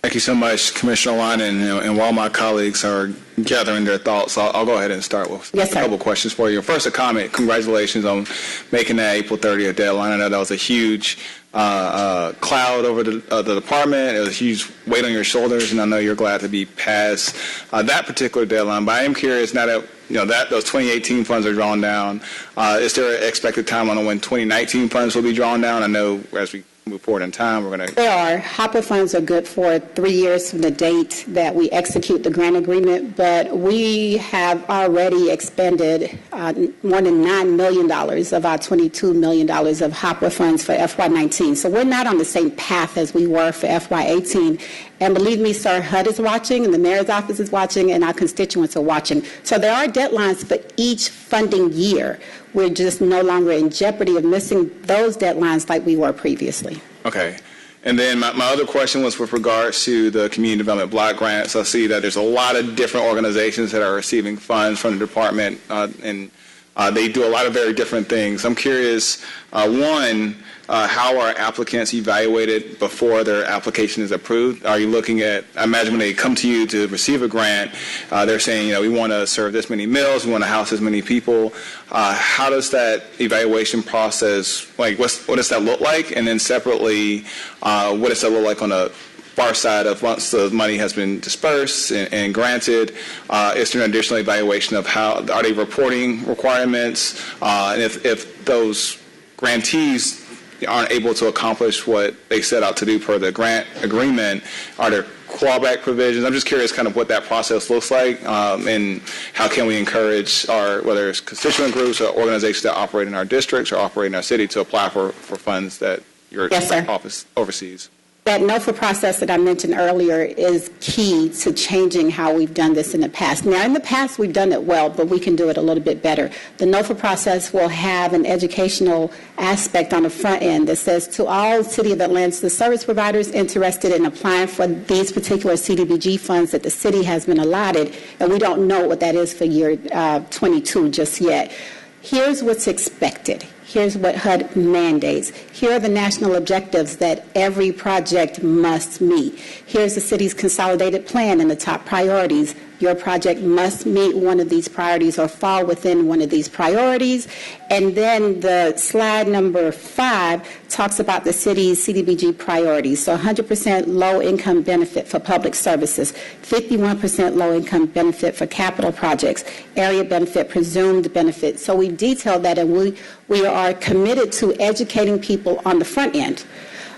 [SPEAKER 1] Thank you so much, Commissioner Line, and while my colleagues are gathering their thoughts, I'll go ahead and start with a couple questions for you. First, a comment. Congratulations on making that April 30th deadline. I know that was a huge cloud over the department. It was a huge weight on your shoulders, and I know you're glad to be past that particular deadline. But I am curious, now that that those 2018 funds are drawn down, is there an expected timeline on when 2019 funds will be drawn down? I know as we move forward in time, we're going to...
[SPEAKER 15] There are. Hopper funds are good for 3 years from the date that we execute the grant agreement, but we have already expended more than $9 million of our $22 million of Hopper funds for FY19. So we're not on the same path as we were for FY18. And believe me, sir, HUD is watching, and the mayor's office is watching, and our constituents are watching. So there are deadlines for each funding year. We're just no longer in jeopardy of missing those deadlines like we were previously.
[SPEAKER 1] Okay. And then my other question was with regards to the community development block grants. I see that there's a lot of different organizations that are receiving funds from the department, and they do a lot of very different things. I'm curious, one, how are applicants evaluated before their application is approved? Are you looking at, I imagine when they come to you to receive a grant, they're saying, we want to serve this many meals, we want to house this many people. How does that evaluation process, what does that look like? And then separately, what does that look like on the far side of once the money has been dispersed and granted? Is there an additional evaluation of how, are they reporting requirements? And if those grantees aren't able to accomplish what they set out to do per the grant agreement, are there clawback provisions? I'm just curious kind of what that process looks like, and how can we encourage whether it's constituent groups or organizations that operate in our districts or operate in our city to apply for funds that your office oversees?
[SPEAKER 15] That NOFA process that I mentioned earlier is key to changing how we've done this in the past. Now, in the past, we've done it well, but we can do it a little bit better. The NOFA process will have an educational aspect on the front end that says to all City of Atlanta service providers interested in applying for these particular CDBG funds that the city has been allotted, and we don't know what that is for year 22 just yet. Here's what's expected. Here's what HUD mandates. Here are the national objectives that every project must meet. Here's the city's consolidated plan and the top priorities. Your project must meet one of these priorities or fall within one of these priorities. And then the slide number 5 talks about the city's CDBG priorities. So 100% low-income benefit for public services, 51% low-income benefit for capital projects, area benefit, presumed benefit. So we detailed that, and we are committed to educating people on the front end.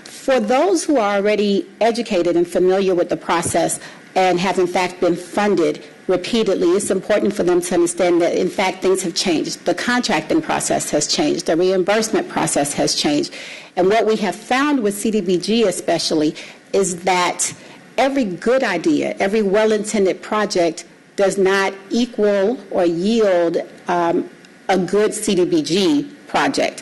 [SPEAKER 15] For those who are already educated and familiar with the process and have in fact been funded repeatedly, it's important for them to understand that in fact things have changed. The contracting process has changed. The reimbursement process has changed. And what we have found with CDBG especially is that every good idea, every well-intended project does not equal or yield a good CDBG project.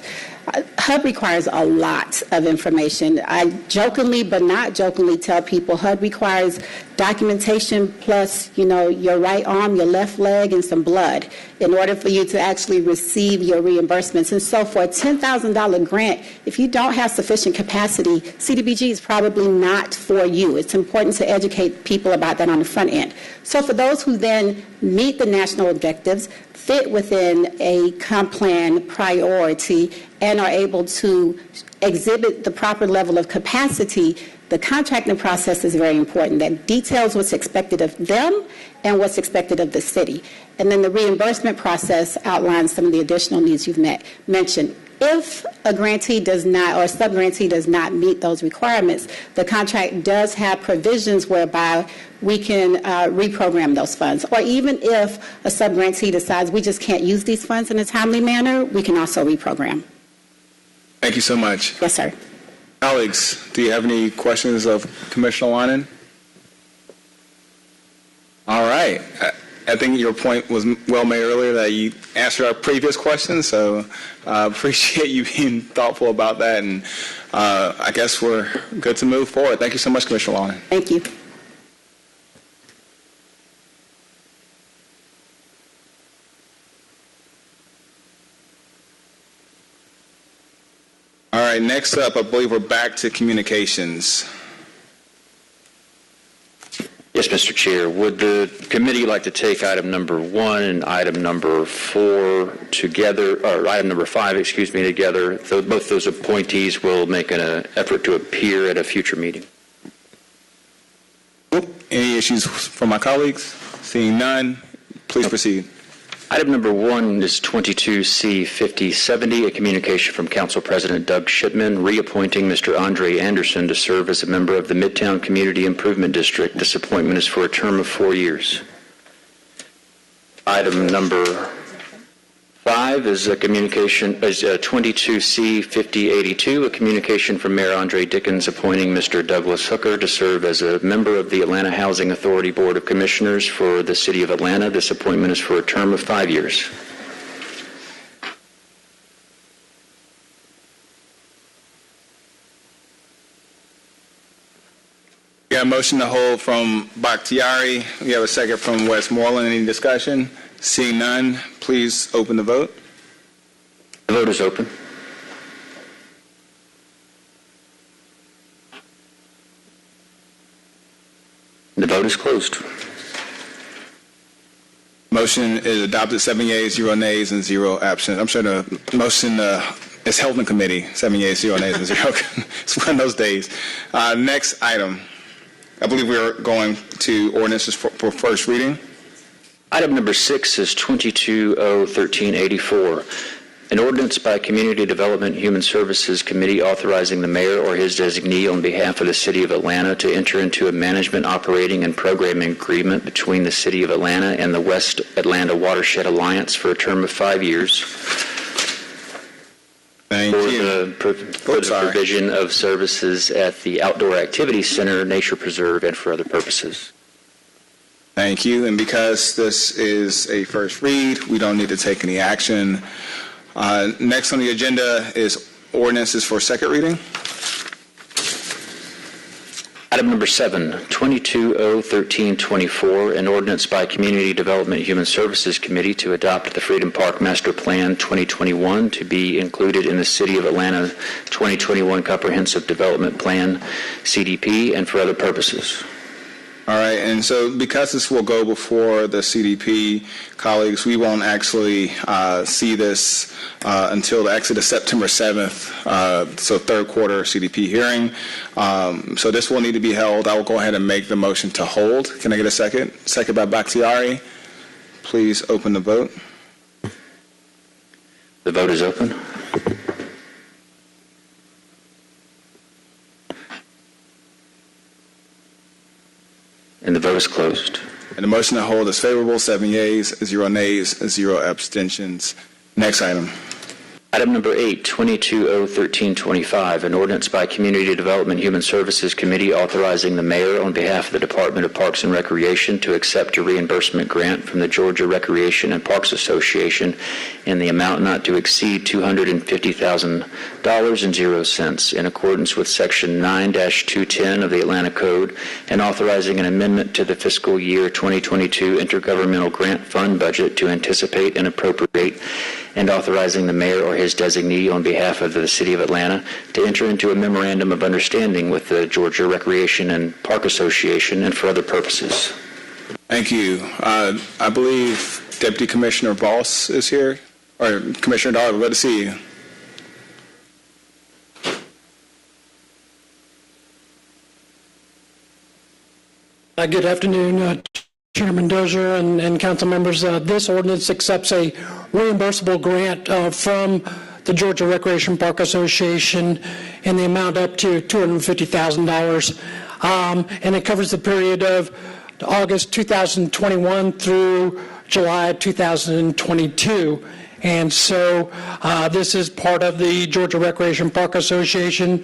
[SPEAKER 15] HUD requires a lot of information. I jokingly but not jokingly tell people HUD requires documentation plus, your right arm, your left leg, and some blood in order for you to actually receive your reimbursements. And so for a $10,000 grant, if you don't have sufficient capacity, CDBG is probably not for you. It's important to educate people about that on the front end. So for those who then meet the national objectives, fit within a comp plan priority, and are able to exhibit the proper level of capacity, the contracting process is very important. That details what's expected of them and what's expected of the city. And then the reimbursement process outlines some of the additional needs you've mentioned. If a grantee does not, or a sub-grantee does not meet those requirements, the contract does have provisions whereby we can reprogram those funds. Or even if a sub-grantee decides we just can't use these funds in a timely manner, we can also reprogram.
[SPEAKER 1] Thank you so much.
[SPEAKER 15] Yes, sir.
[SPEAKER 1] Colleagues, do you have any questions of Commissioner Winan? All right. I think your point was well made earlier that you answered our previous questions, so appreciate you being thoughtful about that, and I guess we're good to move forward. Thank you so much, Commissioner Winan.
[SPEAKER 15] Thank you.
[SPEAKER 1] All right, next up, I believe we're back to communications.
[SPEAKER 3] Yes, Mr. Chair. Would the committee like to take item number 1 and item number 4 together, or item number 5, together? Both those appointees will make an effort to appear at a future meeting.
[SPEAKER 1] Any issues from my colleagues? Seeing none, please proceed.
[SPEAKER 3] Item number 1 is 22C5070, a communication from Council President Doug Shipman reappointing Mr. Andre Anderson to serve as a member of the Midtown Community Improvement District. This appointment is for a term of 4 years. Item number 5 is a communication, 22C5082, a communication from Mayor Andre Dickens appointing Mr. Douglas Hooker to serve as a member of the Atlanta Housing Authority Board of Commissioners for the City of Atlanta. This appointment is for a term of 5 years.
[SPEAKER 1] We got a motion to hold from Bakhtiari. We have a second from Westmoreland. Any discussion? Seeing none, please open the vote.
[SPEAKER 3] The vote is open. The vote is closed.
[SPEAKER 1] Motion is adopted, 7 yeas, 0 nays, and 0 absent. I'm sure the motion is held in committee, 7 yeas, 0 nays, and 0. It's one of those days. Next item. I believe we are going to ordinances for first reading.
[SPEAKER 3] Item number 6 is 22-01384, an ordinance by Community Development and Human Services Committee authorizing the mayor or his designee on behalf of the City of Atlanta to enter into a management, operating, and programming agreement between the City of Atlanta and the West Atlanta Watershed Alliance for a term of 5 years.
[SPEAKER 1] Thank
[SPEAKER 3] for
[SPEAKER 1] you.
[SPEAKER 3] the provision of services at the Outdoor Activity Center, Nature Preserve, and for other purposes.
[SPEAKER 1] Thank you. And because this is a first read, we don't need to take any action. Next on the agenda is ordinances for second reading.
[SPEAKER 3] Item number 7, 22-013-24, an ordinance by Community Development Human Services Committee to adopt the Freedom Park Master Plan 2021 to be included in the City of Atlanta 2021 Comprehensive Development Plan, CDP, and for other purposes.
[SPEAKER 1] All right, and so because this will go before the CDP, colleagues, we won't actually see this until the exit of September 7th, so third quarter CDP hearing. So this will need to be held. I will go ahead and make the motion to hold. Can I get a second? Second by Bakhtiari. Please open the vote.
[SPEAKER 3] The vote is open. And the vote is closed.
[SPEAKER 1] And the motion to hold is favorable, 7 yeas, 0 nays, 0 abstentions. Next item.
[SPEAKER 3] Item number 8, 22-013-25, an ordinance by Community Development Human Services Committee authorizing the mayor on behalf of the Department of Parks and Recreation to accept a reimbursement grant from the Georgia Recreation and Parks Association in the amount not to exceed $250,000.00 in accordance with Section 9-210 of the Atlanta Code, and authorizing an amendment to the fiscal year 2022 intergovernmental grant fund budget to anticipate and appropriate, and authorizing the mayor or his designee on behalf of the City of Atlanta to enter into a memorandum of understanding with the Georgia Recreation and Park Association and for other purposes.
[SPEAKER 1] Thank you. I believe Deputy Commissioner Voss is here, or Commissioner Darby, glad to see you.
[SPEAKER 16] Good afternoon, Chairman Dozier and council members. This ordinance accepts a reimbursable grant from the Georgia Recreation Park Association in the amount up to $250,000. And it covers the period of August 2021 through July 2022. And so this is part of the Georgia Recreation Park Association,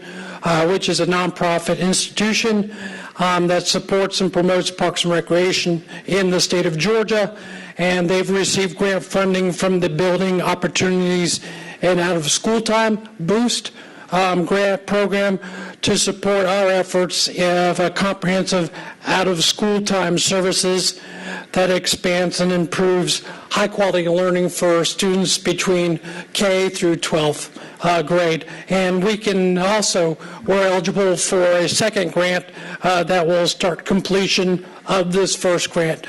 [SPEAKER 16] which is a nonprofit institution that supports and promotes parks and recreation in the state of Georgia. And they've received grant funding from the Building Opportunities and Out of School Time Boost grant program to support our efforts of a comprehensive out of school time services that expands and improves high quality learning for students between K through 12th grade. And we can also, we're eligible for a second grant that will start completion of this first grant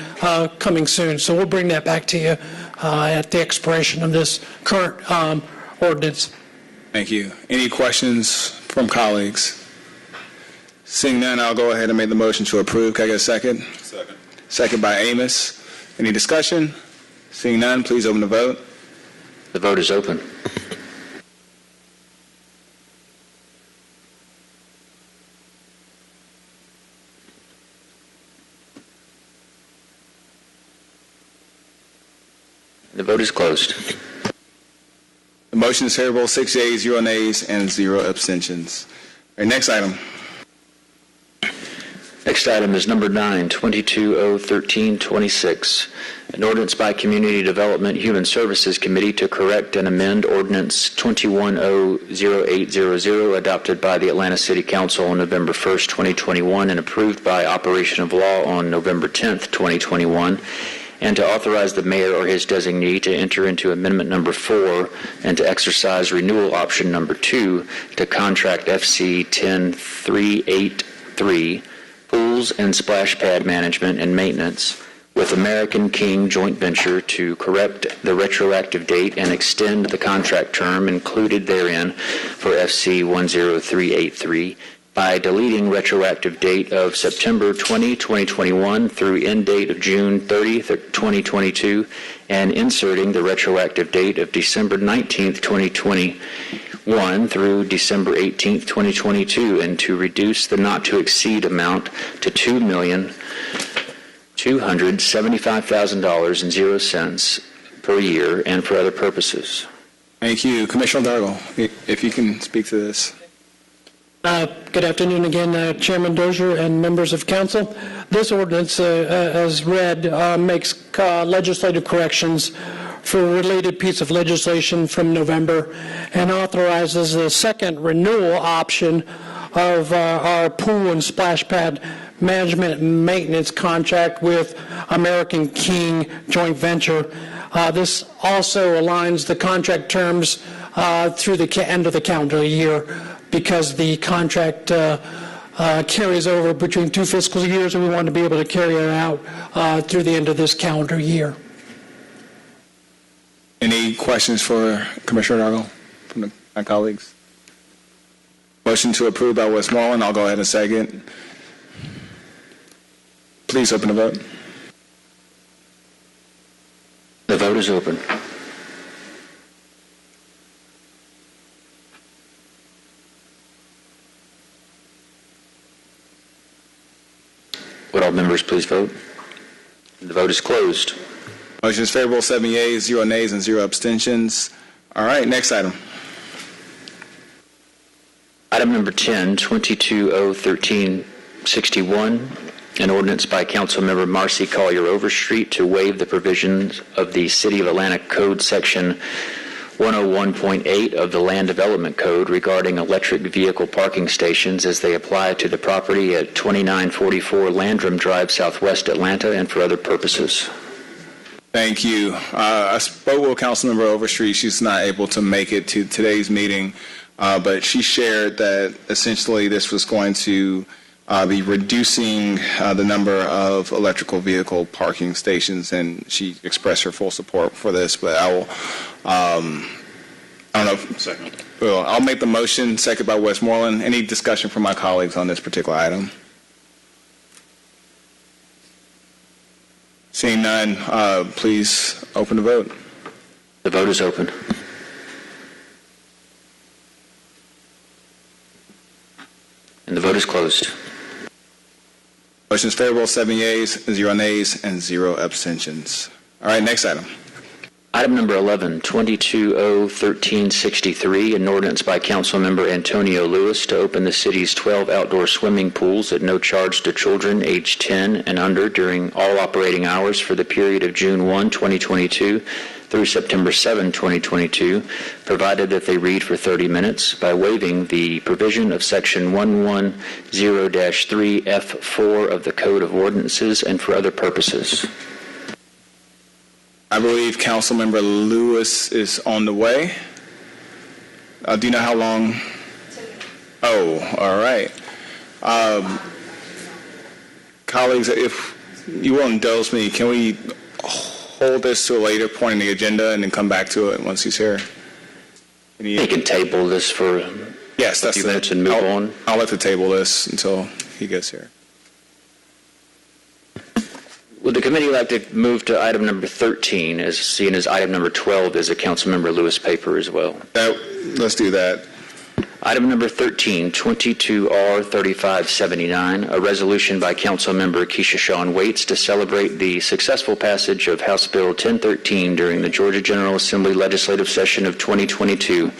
[SPEAKER 16] coming soon. So we'll bring that back to you at the expiration of this current ordinance.
[SPEAKER 1] Thank you. Any questions from colleagues? Seeing none, I'll go ahead and make the motion to approve. Can I get a second?
[SPEAKER 2] Second.
[SPEAKER 1] Second by Amos. Any discussion? Seeing none, please open the vote.
[SPEAKER 3] The vote is open. The vote is closed.
[SPEAKER 1] The motion is favorable, 6 yeas, 0 nays, and 0 abstentions. All right, next item.
[SPEAKER 3] Next item is number 9, 22-013-26, an ordinance by Community Development Human Services Committee to correct and amend Ordinance 21-00800 adopted by the Atlanta City Council on November 1st, 2021, and approved by operation of law on November 10th, 2021, and to authorize the mayor or his designee to enter into Amendment Number 4 and to exercise renewal option Number 2 to contract FC 10383 Pools and Splash Pad Management and Maintenance with American King Joint Venture to correct the retroactive date and extend the contract term included therein for FC 10383 by deleting retroactive date of September 20, 2021 through end date of June 30, 2022, and inserting the retroactive date of December 19, 2021 through December 18, 2022, and to reduce the not to exceed amount to $2,275,000.00 per year and for other purposes.
[SPEAKER 1] Thank you. Commissioner Dargle, if you can speak to this.
[SPEAKER 16] Good afternoon again, Chairman Dozier and members of council. This ordinance, as read, makes legislative corrections for a related piece of legislation from November and authorizes a second renewal option of our pool and splash pad management and maintenance contract with American King Joint Venture. This also aligns the contract terms through the end of the calendar year because the contract carries over between 2 fiscal years, and we want to be able to carry it out through the end of this calendar year.
[SPEAKER 1] Any questions for Commissioner Dargle from my colleagues? Motion to approve by Westmoreland. I'll go ahead and second. Please open the vote.
[SPEAKER 3] The vote is open. Would all members please vote? The vote is closed.
[SPEAKER 1] Motion is favorable, 7 yeas, 0 nays, and 0 abstentions. All right, next item.
[SPEAKER 3] Item number 10, 22-013-61, an ordinance by Councilmember Marcy Collier Overstreet to waive the provisions of the City of Atlanta Code Section 101.8 of the Land Development Code regarding electric vehicle parking stations as they apply to the property at 2944 Landrum Drive, Southwest Atlanta, and for other purposes.
[SPEAKER 1] Thank you. I spoke with Councilmember Overstreet. She's not able to make it to today's meeting, but she shared that essentially this was going to be reducing the number of electrical vehicle parking stations, and she expressed her full support for this. But I will, I don't know. Second. Well, I'll make the motion. Second by Westmoreland. Any discussion from my colleagues on this particular item? Seeing none, please open the vote.
[SPEAKER 3] The vote is open. And the vote is closed.
[SPEAKER 1] Motion is favorable, 7 yeas, 0 nays, and 0 abstentions. All right, next item.
[SPEAKER 3] Item number 11, 22-013-63, an ordinance by Councilmember Antonio Lewis to open the city's 12 outdoor swimming pools at no charge to children aged 10 and under during all operating hours for the period of June 1, 2022 through September 7, 2022, provided that they read for 30 minutes by waiving the provision of Section 110-3F4 of the Code of Ordinances and for other purposes.
[SPEAKER 1] I believe Councilmember Lewis is on the way. Do you know how long? Oh, all right. Colleagues, if you will indulge me, can we hold this to a later point in the agenda and then come back to it once he's here?
[SPEAKER 3] We can table this for a few minutes and move on.
[SPEAKER 1] I'll let the table this until he gets here.
[SPEAKER 3] Would the committee like to move to item number 13, as seen as item number 12 is a Councilmember Lewis paper as well?
[SPEAKER 1] Let's do that.
[SPEAKER 3] Item number 13, 22R3579, a resolution by Councilmember Keisha Shawn Waits to celebrate the successful passage of House Bill 1013 during the Georgia General Assembly legislative session of 2022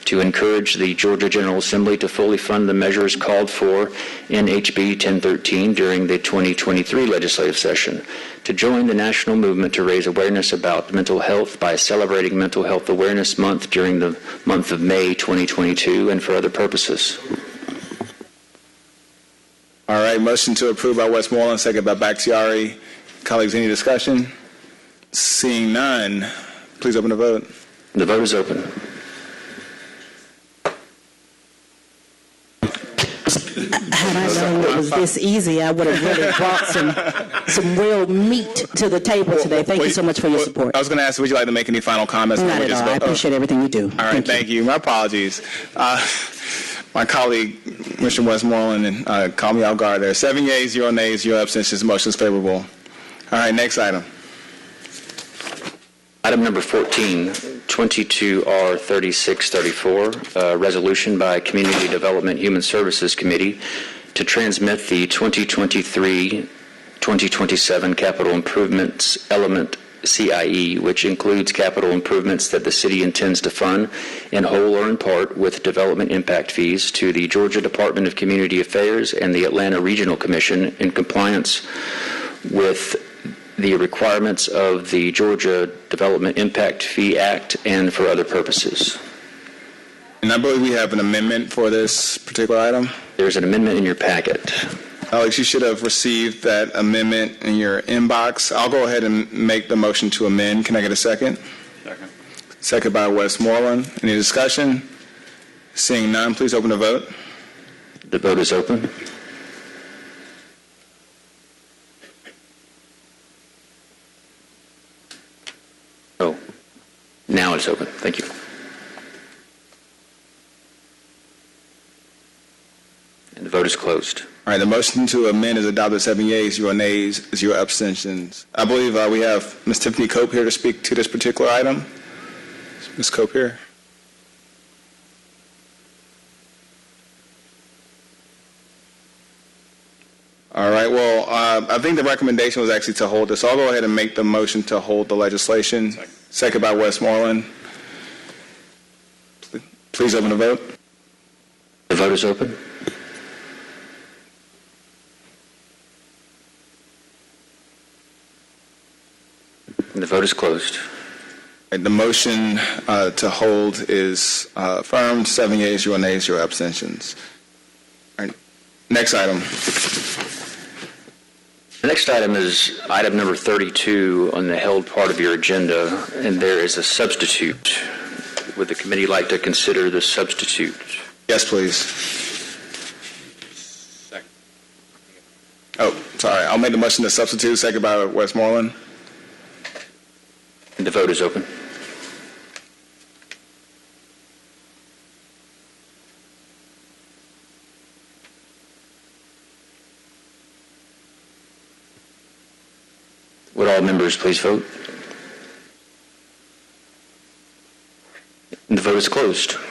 [SPEAKER 3] to encourage the Georgia General Assembly to fully fund the measures called for in HB 1013 during the 2023 legislative session, to join the national movement to raise awareness about mental health by celebrating Mental Health Awareness Month during the month of May 2022 and for other purposes.
[SPEAKER 1] All right, motion to approve by Westmoreland, second by Bakhtiari. Colleagues, any discussion? Seeing none, please open the vote.
[SPEAKER 3] The vote is open.
[SPEAKER 17] Had I known it was this easy, I would have really brought some real meat to the table today. Thank you so much for your support.
[SPEAKER 1] I was going to ask, would you like to make any final comments?
[SPEAKER 17] Not at all. I appreciate everything you do.
[SPEAKER 1] All right, thank you. My apologies. My colleague, Mr. Westmoreland, called me off guard there. 7 yeas, 0 nays, 0 abstentions. Motion is favorable. All right, next item.
[SPEAKER 3] Item number 14, 22R3634, a resolution by Community Development Human Services Committee to transmit the 2023-2027 capital improvements CIE, which includes capital improvements that the city intends to fund in whole or in part with development impact fees to the Georgia Department of Community Affairs and the Atlanta Regional Commission in compliance with the requirements of the Georgia Development Impact Fee Act and for other purposes.
[SPEAKER 1] And I believe we have an amendment for this particular item.
[SPEAKER 3] There's an amendment in your packet.
[SPEAKER 1] Alex, you should have received that amendment in your inbox. I'll go ahead and make the motion to amend. Can I get a second?
[SPEAKER 10] Second.
[SPEAKER 1] Second by Westmoreland. Any discussion? Seeing none, please open the vote.
[SPEAKER 3] The vote is open. Oh, now it's open. Thank you. And the vote is closed.
[SPEAKER 1] All right, the motion to amend is adopted, 7 yeas, 0 nays, 0 abstentions. I believe we have Ms. Tiffany Cope here to speak to this particular item. Is Ms. Cope here? All right, well, I think the recommendation was actually to hold this. So I'll go ahead and make the motion to hold the legislation. Second by Westmoreland. Please open the vote.
[SPEAKER 3] The vote is open. And the vote is closed.
[SPEAKER 1] The motion to hold is affirmed, 7 yeas, 0 nays, 0 abstentions. All right, next item.
[SPEAKER 3] The next item is item number 32 on the held part of your agenda, and there is a substitute. Would the committee like to consider the substitute?
[SPEAKER 1] Yes, please.
[SPEAKER 10] Second.
[SPEAKER 1] Oh, sorry. I'll make the motion to substitute, second by Westmoreland.
[SPEAKER 3] And the vote is open. Would all members please vote? And the vote is closed.
[SPEAKER 1] All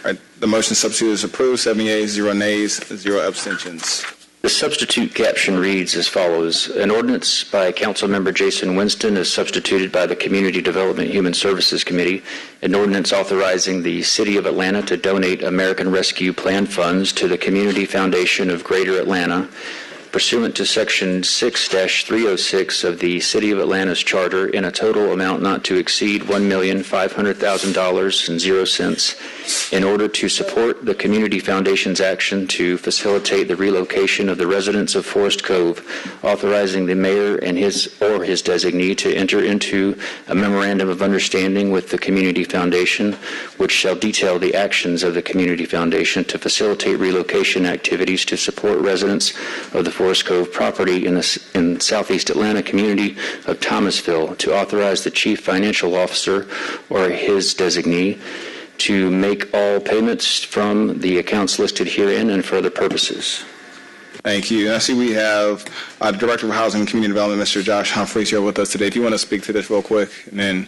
[SPEAKER 1] right, the motion to substitute is approved, 7 yeas, 0 nays, 0 abstentions.
[SPEAKER 3] The substitute caption reads as follows. An ordinance by Councilmember Jason Winston is substituted by the Community Development Human Services Committee. An ordinance authorizing the City of Atlanta to donate American Rescue Plan funds to the Community Foundation of Greater Atlanta pursuant to Section 6-306 of the City of Atlanta's Charter in a total amount not to exceed $1,500,000.00 in order to support the Community Foundation's action to facilitate the relocation of the residents of Forest Cove, authorizing the mayor and his designee to enter into a memorandum of understanding with the Community Foundation, which shall detail the actions of the Community Foundation to facilitate relocation activities to support residents of the Forest Cove property in Southeast Atlanta community of Thomasville, to authorize the chief financial officer or his designee to make all payments from the accounts listed herein and for other purposes.
[SPEAKER 1] Thank you. And I see we have the Director of Housing and Community Development, Mr. Josh Humphreys, here with us today. If you want to speak to this real quick, and then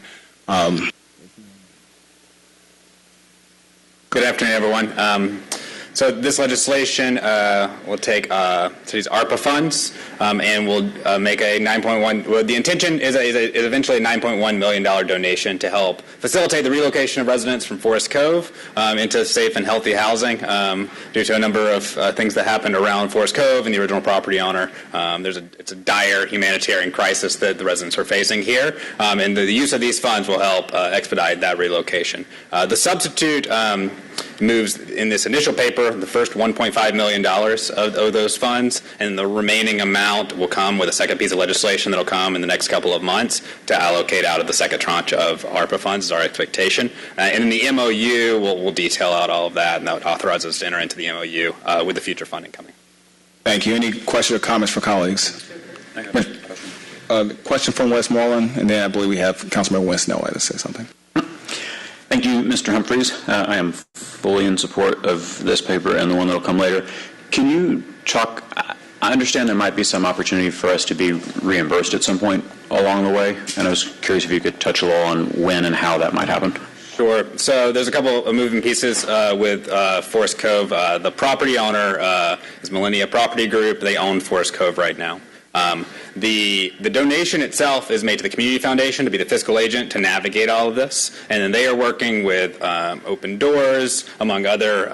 [SPEAKER 18] Good afternoon, everyone. So this legislation will take city's ARPA funds and will make a 9.1. Well, the intention is eventually a $9.1 million donation to help facilitate the relocation of residents from Forest Cove into safe and healthy housing due to a number of things that happened around Forest Cove and the original property owner. It's a dire humanitarian crisis that the residents are facing here, and the use of these funds will help expedite that relocation. The substitute moves in this initial paper the first $1.5 million of those funds, and the remaining amount will come with a second piece of legislation that will come in the next couple of months to allocate out of the second tranche of ARPA funds is our expectation. And in the MOU, we'll detail out all of that, and that would authorize us to enter into the MOU with the future funding coming.
[SPEAKER 1] thank you. Any questions or comments from colleagues? Question from Westmoreland, and then I believe we have Councilmember Winston that would like to say something.
[SPEAKER 10] Thank you, Mr. Humphreys. I am fully in support of this paper and the one that will come later. Can you talk, I understand there might be some opportunity for us to be reimbursed at some point along the way, and I was curious if you could touch a little on when and how that might happen.
[SPEAKER 18] Sure. So there's a couple of moving pieces with Forest Cove. The property owner is Millennia Property Group. They own Forest Cove right now. The donation itself is made to the Community Foundation to be the fiscal agent to navigate all of this, and then they are working with Open Doors, among other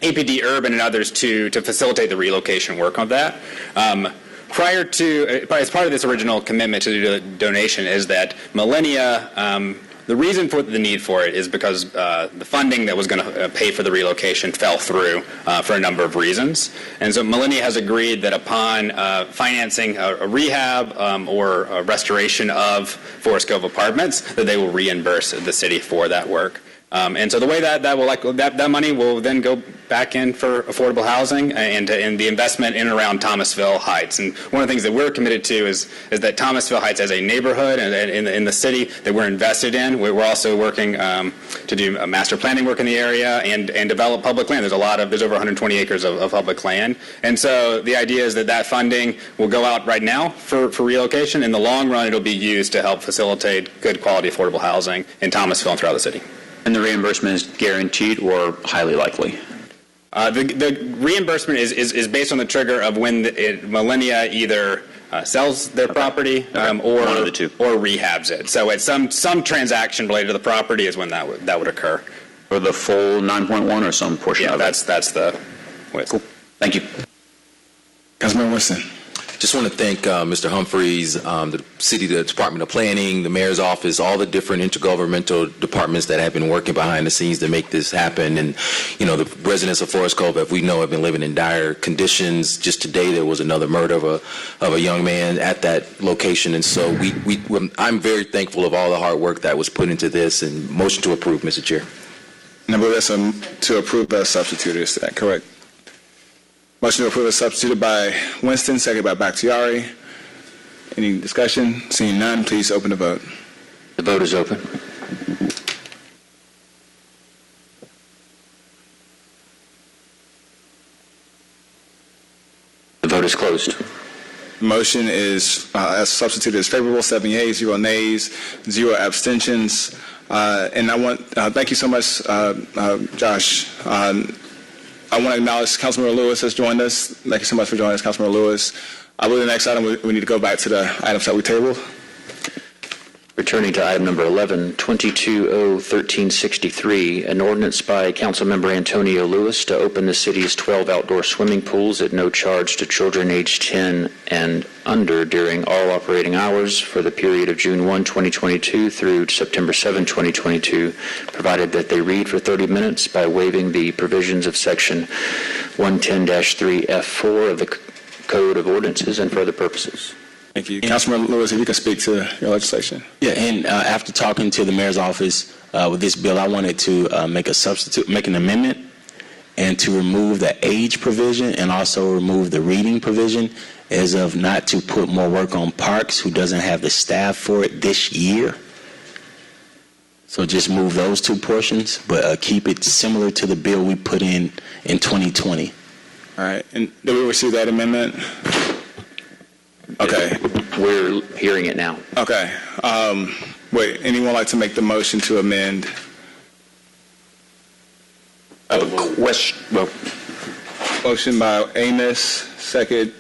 [SPEAKER 18] APD Urban and others to facilitate the relocation work of that. As part of this original commitment to the donation is that Millennia, the reason for the need for it is because the funding that was going to pay for the relocation fell through for a number of reasons. And so Millennia has agreed that upon financing a rehab or a restoration of Forest Cove Apartments, that they will reimburse the city for that work. And so the way that money will then go back in for affordable housing and the investment in and around Thomasville Heights. And one of the things that we're committed to is that Thomasville Heights as a neighborhood and in the city that we're invested in. We're also working to do master planning work in the area and develop public land. There's over 120 acres of public land. And so the idea is that funding will go out right now for relocation. In the long run, it'll be used to help facilitate good quality affordable housing in Thomasville and throughout the city.
[SPEAKER 10] And the reimbursement is guaranteed or highly likely?
[SPEAKER 18] The reimbursement is based on the trigger of when Millennia either sells their property or
[SPEAKER 10] one of the two,
[SPEAKER 18] or rehabs it. So at some transaction related to the property is when that would occur.
[SPEAKER 10] For the full 9.1 or some portion of it?
[SPEAKER 18] Yeah, that's the way.
[SPEAKER 10] Cool. Thank you.
[SPEAKER 1] Councilman Winston.
[SPEAKER 19] Just want to thank Mr. Humphreys, the Department of Planning, the Mayor's Office, all the different intergovernmental departments that have been working behind the scenes to make this happen. And, the residents of Forest Cove, as we know, have been living in dire conditions. Just today, there was another murder of a young man at that location. And so I'm very thankful of all the hard work that was put into this. And motion to approve, Mr. Chair.
[SPEAKER 1] Number to approve as substituted, is that correct? Motion to approve is substituted by Winston, seconded by Bakhtiari. Any discussion? Seeing none, please open the vote.
[SPEAKER 3] The vote is open. The vote is closed.
[SPEAKER 1] The motion is, as substituted, is favorable, 7 yeas, 0 nays, 0 abstentions. And I want, thank you so much, Josh. I want to acknowledge Councilmember Lewis has joined us. Thank you so much for joining us, Councilmember Lewis. I believe the next item, we need to go back to the items that we tabled.
[SPEAKER 3] Returning to item number 11, 22-01363, an ordinance by Councilmember Antonio Lewis to open the city's 12 outdoor swimming pools at no charge to children aged 10 and under during all operating hours for the period of June 1, 2022 through September 7, 2022, provided that they read for 30 minutes by waiving the provisions of Section 110-3F4 of the Code of Ordinances and for other purposes.
[SPEAKER 1] Thank you. Councilman Lewis, if you can speak to your legislation.
[SPEAKER 20] Yeah, and after talking to the mayor's office with this bill, I wanted to make an amendment and to remove the age provision and also remove the reading provision as of not to put more work on Parks, who doesn't have the staff for it this year. So just move those two portions, but keep it similar to the bill we put in 2020.
[SPEAKER 1] All right. And did we receive that amendment? Okay.
[SPEAKER 3] We're hearing it now.
[SPEAKER 1] Okay. Wait, anyone like to make the motion to amend? Motion by Amos, second.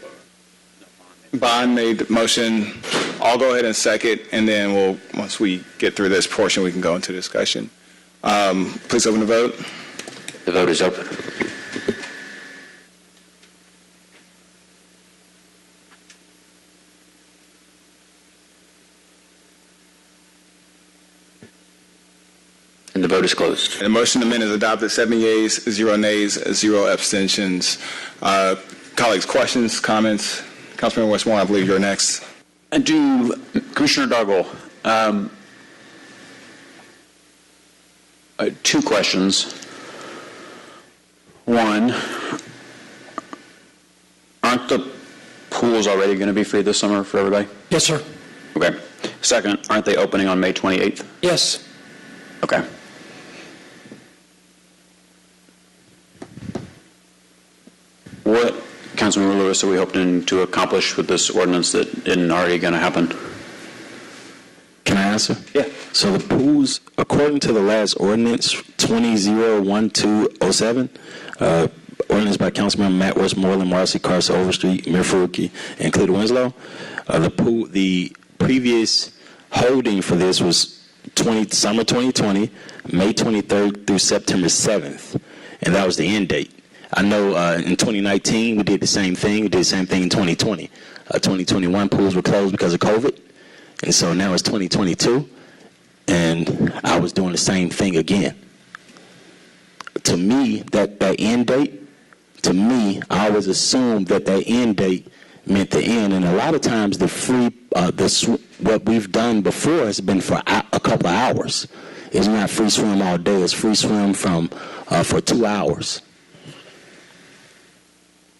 [SPEAKER 1] Bond made the motion. I'll go ahead and second, and then once we get through this portion, we can go into discussion. Please open the vote.
[SPEAKER 3] The vote is open. And the vote is closed.
[SPEAKER 1] And the motion to amend is adopted. 7 yeas, 0 nays, 0 abstentions. Colleagues, questions, comments? Councilman Westmoreland, I believe you're next.
[SPEAKER 10] And to Commissioner Dargle, two questions. One, aren't the pools already going to be free this summer for everybody?
[SPEAKER 16] Yes, sir.
[SPEAKER 10] Okay. Second, aren't they opening on May 28th?
[SPEAKER 16] Yes.
[SPEAKER 10] Okay. What, Councilmember Lewis, are we hoping to accomplish with this ordinance that isn't already going to happen?
[SPEAKER 20] Can I answer?
[SPEAKER 10] Yeah.
[SPEAKER 20] So the pools, according to the last ordinance, 20-01207, ordinance by Councilmember Matt Westmoreland, Marcy Carson, Overstreet, Mayor Faruqi, and Cleveland Winslow. The previous holding for this was summer 2020, May 23rd through September 7th, and that was the end date. I know in 2019 we did the same thing. We did the same thing in 2020. 2021 pools were closed because of COVID, and so now it's 2022, and I was doing the same thing again. To me, that end date, to me, I always assumed that end date meant the end, and a lot of times what we've done before has been for a couple of hours. It's not free swim all day. It's free swim for 2 hours.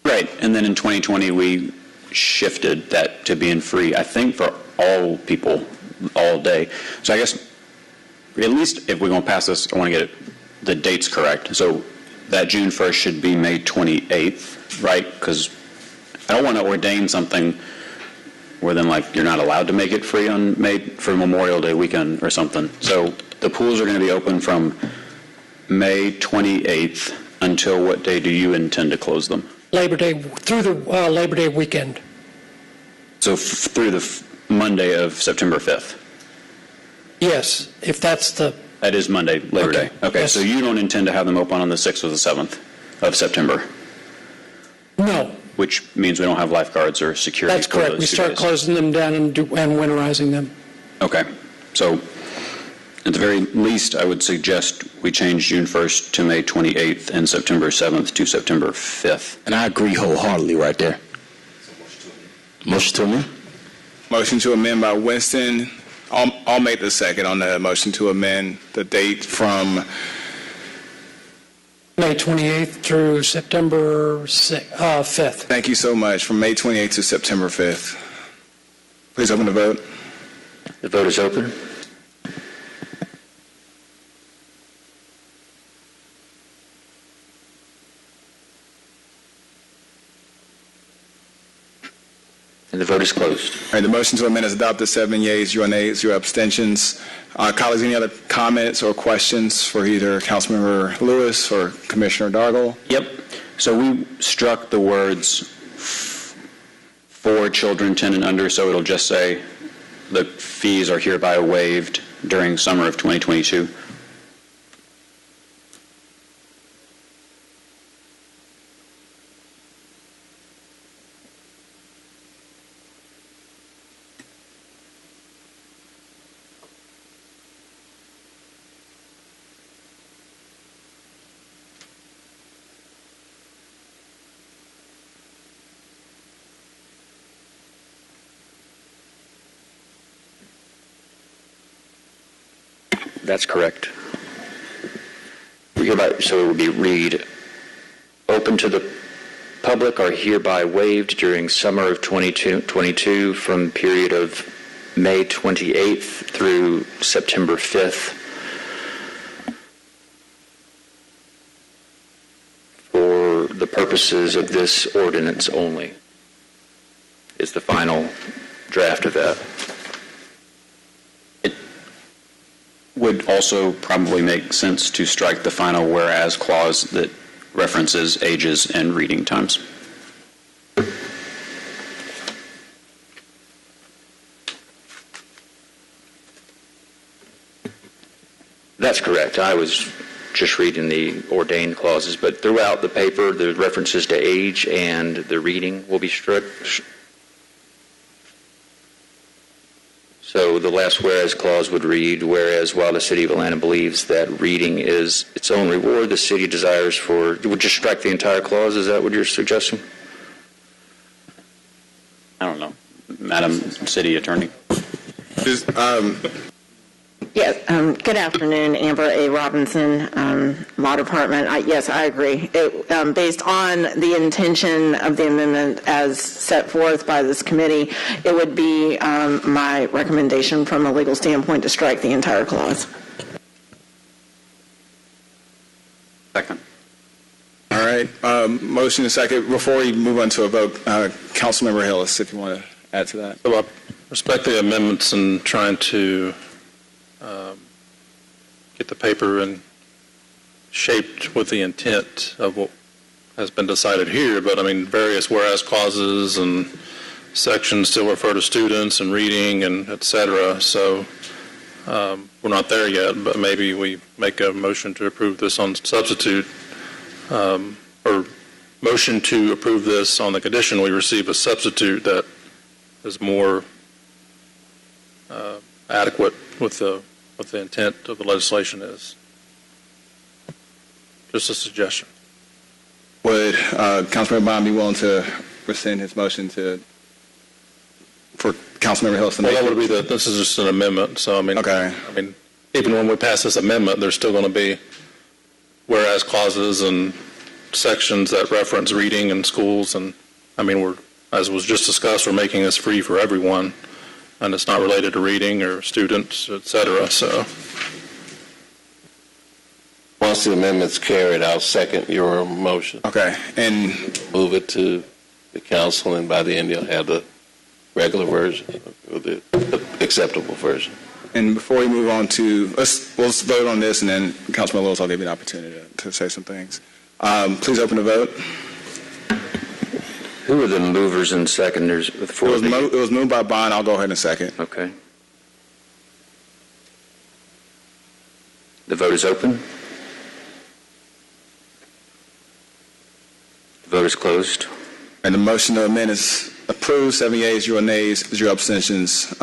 [SPEAKER 10] Right, and then in 2020 we shifted that to being free, I think, for all people all day. So I guess at least if we're going to pass this, I want to get the dates correct. So that June 1st should be May 28th, right? Because I don't want to ordain something where then you're not allowed to make it free for Memorial Day weekend or something. So the pools are going to be open from May 28th until what day do you intend to close them?
[SPEAKER 16] Labor Day, through the Labor Day weekend.
[SPEAKER 10] So through the Monday of September 5th?
[SPEAKER 16] Yes, if that's the...
[SPEAKER 10] That is Monday, Labor Day. Okay,
[SPEAKER 16] yes.
[SPEAKER 10] So you don't intend to have them open on the 6th or the 7th of September?
[SPEAKER 16] No.
[SPEAKER 10] Which means we don't have lifeguards or security.
[SPEAKER 16] That's correct. We start closing them down and winterizing them.
[SPEAKER 10] Okay. So at the very least, I would suggest we change June 1st to May 28th and September 7th to September 5th.
[SPEAKER 20] And I agree wholeheartedly right there. Motion to amend?
[SPEAKER 1] Motion to amend by Winston. I'll make the second on the motion to amend the date from
[SPEAKER 16] May 28th through September 5th.
[SPEAKER 1] Thank you so much. From May 28th to September 5th. Please open the vote.
[SPEAKER 3] The vote is open. And the vote is closed.
[SPEAKER 1] All right, the motion to amend is adopted. 7 yeas, 0 nays, 0 abstentions. Colleagues, any other comments or questions for either Councilmember Lewis or Commissioner Dargle?
[SPEAKER 10] Yep. So we struck the words for children 10 and under, so it'll just say the fees are hereby waived during summer of 2022.
[SPEAKER 3] That's correct. So it would be read, open to the public are hereby waived during summer of 2022 from period of May 28th through September 5th for the purposes of this ordinance only, is the final draft of that.
[SPEAKER 10] Would also probably make sense to strike the final whereas clause that references ages and reading times.
[SPEAKER 3] That's correct. I was just reading the ordained clauses, but throughout the paper, the references to age and the reading will be struck. So the last whereas clause would read, whereas while the City of Atlanta believes that reading is its own reward, the city desires for, would just strike the entire clause? Is that what you're suggesting?
[SPEAKER 10] I don't know. Madam City Attorney.
[SPEAKER 21] Yes, good afternoon, Amber A. Robinson, Law Department. Yes, I agree. Based on the intention of the amendment as set forth by this committee, it would be my recommendation from a legal standpoint to strike the entire clause.
[SPEAKER 10] Second.
[SPEAKER 1] All right. Motion and second. Before we move on to a vote, Councilmember Hillis, if you want to add to that.
[SPEAKER 22] So I respect the amendments and trying to get the paper and shaped with the intent of what has been decided here, but I mean, various whereas clauses and sections still refer to students and reading and et cetera. So we're not there yet, but maybe we make a motion to approve this on substitute, or motion to approve this on the condition we receive a substitute that is more adequate with what the intent of the legislation is. Just a suggestion.
[SPEAKER 1] Would Councilmember Bond be willing to rescind his motion for Councilmember Hillis to make?
[SPEAKER 22] Well, that would be this is just an amendment. So I mean,
[SPEAKER 1] okay.
[SPEAKER 22] I mean, even when we pass this amendment, there's still going to be whereas clauses and sections that reference reading in schools, and I mean, as was just discussed, we're making this free for everyone, and it's not related to reading or students, et cetera. So.
[SPEAKER 4] Once the amendment's carried, I'll second your motion.
[SPEAKER 1] Okay, and
[SPEAKER 4] move it to the council, and by the end you'll have the regular version, or the acceptable version.
[SPEAKER 1] And before we move on to, let's vote on this, and then Councilman Lewis, I'll give you an opportunity to say some things. Please open the vote.
[SPEAKER 3] Who are the movers and seconders? It
[SPEAKER 1] was moved by Bond. I'll go ahead and second.
[SPEAKER 3] Okay. The vote is open. The vote is closed.
[SPEAKER 1] And the motion to amend is approved, 7 yeas, 0 nays, 0 abstentions.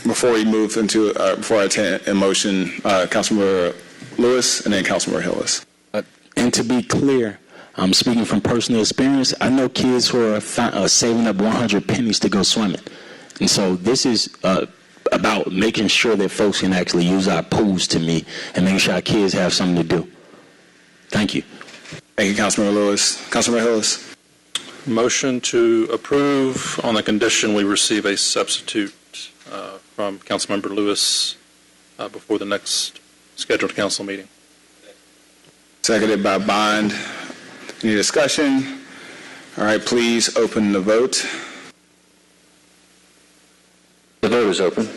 [SPEAKER 1] Before we move into, before I take a motion, Councilmember Lewis and then Councilmember Hillis.
[SPEAKER 20] And to be clear, I'm speaking from personal experience. I know kids who are saving up 100 pennies to go swimming. And so this is about making sure that folks can actually use our pools to meet and making sure our kids have something to do. Thank you.
[SPEAKER 1] Thank you, Councilmember Lewis. Councilmember Hillis.
[SPEAKER 22] Motion to approve on the condition we receive a substitute from Councilmember Lewis before the next scheduled council meeting.
[SPEAKER 1] Seconded by Bond. Any discussion? All right, please open the vote.
[SPEAKER 3] The vote is open.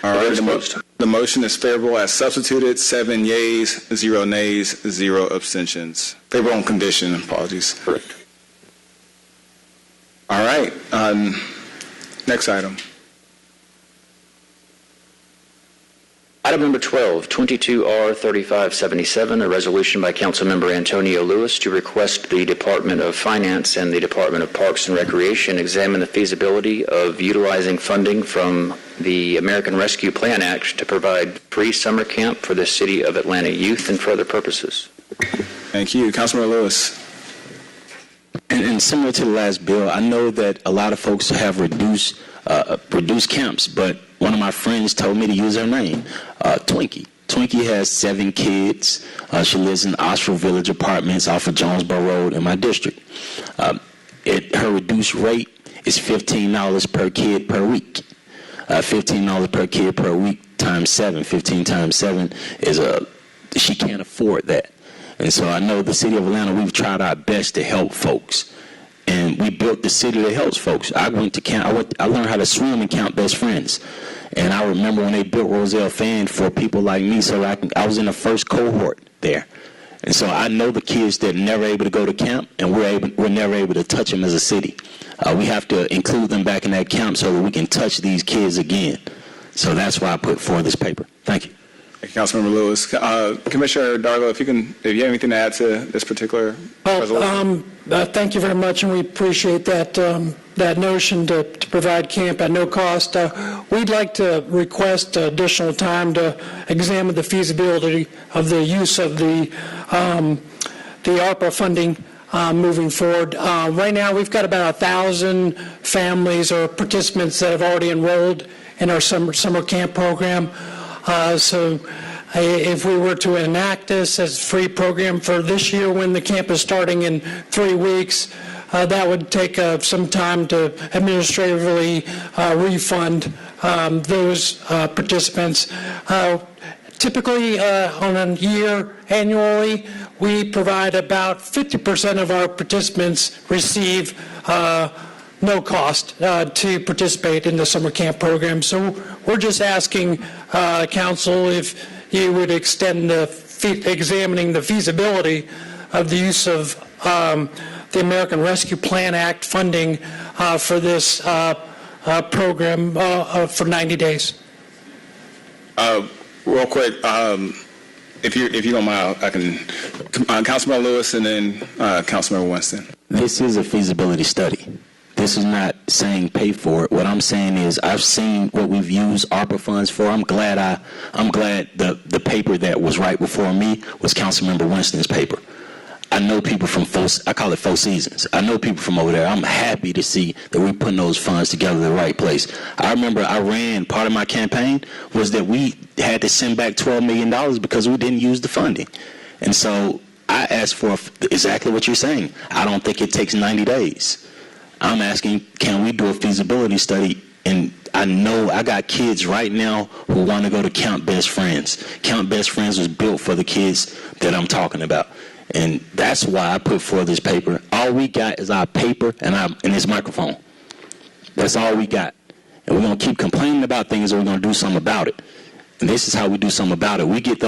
[SPEAKER 1] All right, the motion is favorable as substituted, 7 yeas, 0 nays, 0 abstentions. Favorable on condition, apologies.
[SPEAKER 22] Correct.
[SPEAKER 1] All right, next item.
[SPEAKER 3] Item number 12, 22R3577, a resolution by Councilmember Antonio Lewis to request the Department of Finance and the Department of Parks and Recreation examine the feasibility of utilizing funding from the American Rescue Plan Act to provide free summer camp for the City of Atlanta youth and for other purposes.
[SPEAKER 1] Thank you. Councilmember Lewis.
[SPEAKER 20] And similar to the last bill, I know that a lot of folks have reduced camps, but one of my friends told me to use her name, Twinkie. Twinkie has 7 kids. She lives in Oxford Village Apartments off of Jonesboro Road in my district. Her reduced rate is $15 per kid per week. $15 per kid per week times 7. 15 times 7 is she can't afford that. And so I know the City of Atlanta, we've tried our best to help folks. And we built the city that helps folks. I went to camp. I learned how to swim and count best friends. And I remember when they built Roselle Fan for people like me, so I was in the first cohort there. And so I know the kids that are never able to go to camp, and we're never able to touch them as a city. We have to include them back in that camp so that we can touch these kids again. So that's why I put forward this paper. Thank you.
[SPEAKER 1] Thank you, Councilmember Lewis. Commissioner Darlow, if you have anything to add to this particular resolution.
[SPEAKER 16] Thank you very much, and we appreciate that notion to provide camp at no cost. We'd like to request additional time to examine the feasibility of the use of the ARPA funding moving forward. Right now, we've got about 1,000 families or participants that have already enrolled in our summer camp program. So if we were to enact this as a free program for this year when the camp is starting in 3 weeks, that would take some time to administratively refund those participants. Typically, on a year annually, we provide about 50% of our participants receive no cost to participate in the summer camp program. So we're just asking council if you would extend examining the feasibility of the use of the American Rescue Plan Act funding for this program for 90 days.
[SPEAKER 1] Real quick, if you don't mind, I can, Councilmember Lewis and then Councilmember Winston.
[SPEAKER 20] This is a feasibility study. This is not saying pay for it. What I'm saying is I've seen what we've used ARPA funds for. I'm glad the paper that was right before me was Councilmember Winston's paper. I know people from I call it 4 Seasons. I know people from over there. I'm happy to see that we're putting those funds together in the right place. I remember part of my campaign was that we had to send back $12 million because we didn't use the funding. And so I asked for exactly what you're saying. I don't think it takes 90 days. I'm asking, can we do a feasibility study? And I know I got kids right now who want to go to Camp Best Friends. Camp Best Friends was built for the kids that I'm talking about. And that's why I put forth this paper. All we got is our paper and this microphone. That's all we got. And we're going to keep complaining about things, and we're going to do something about it. And this is how we do something about it. We get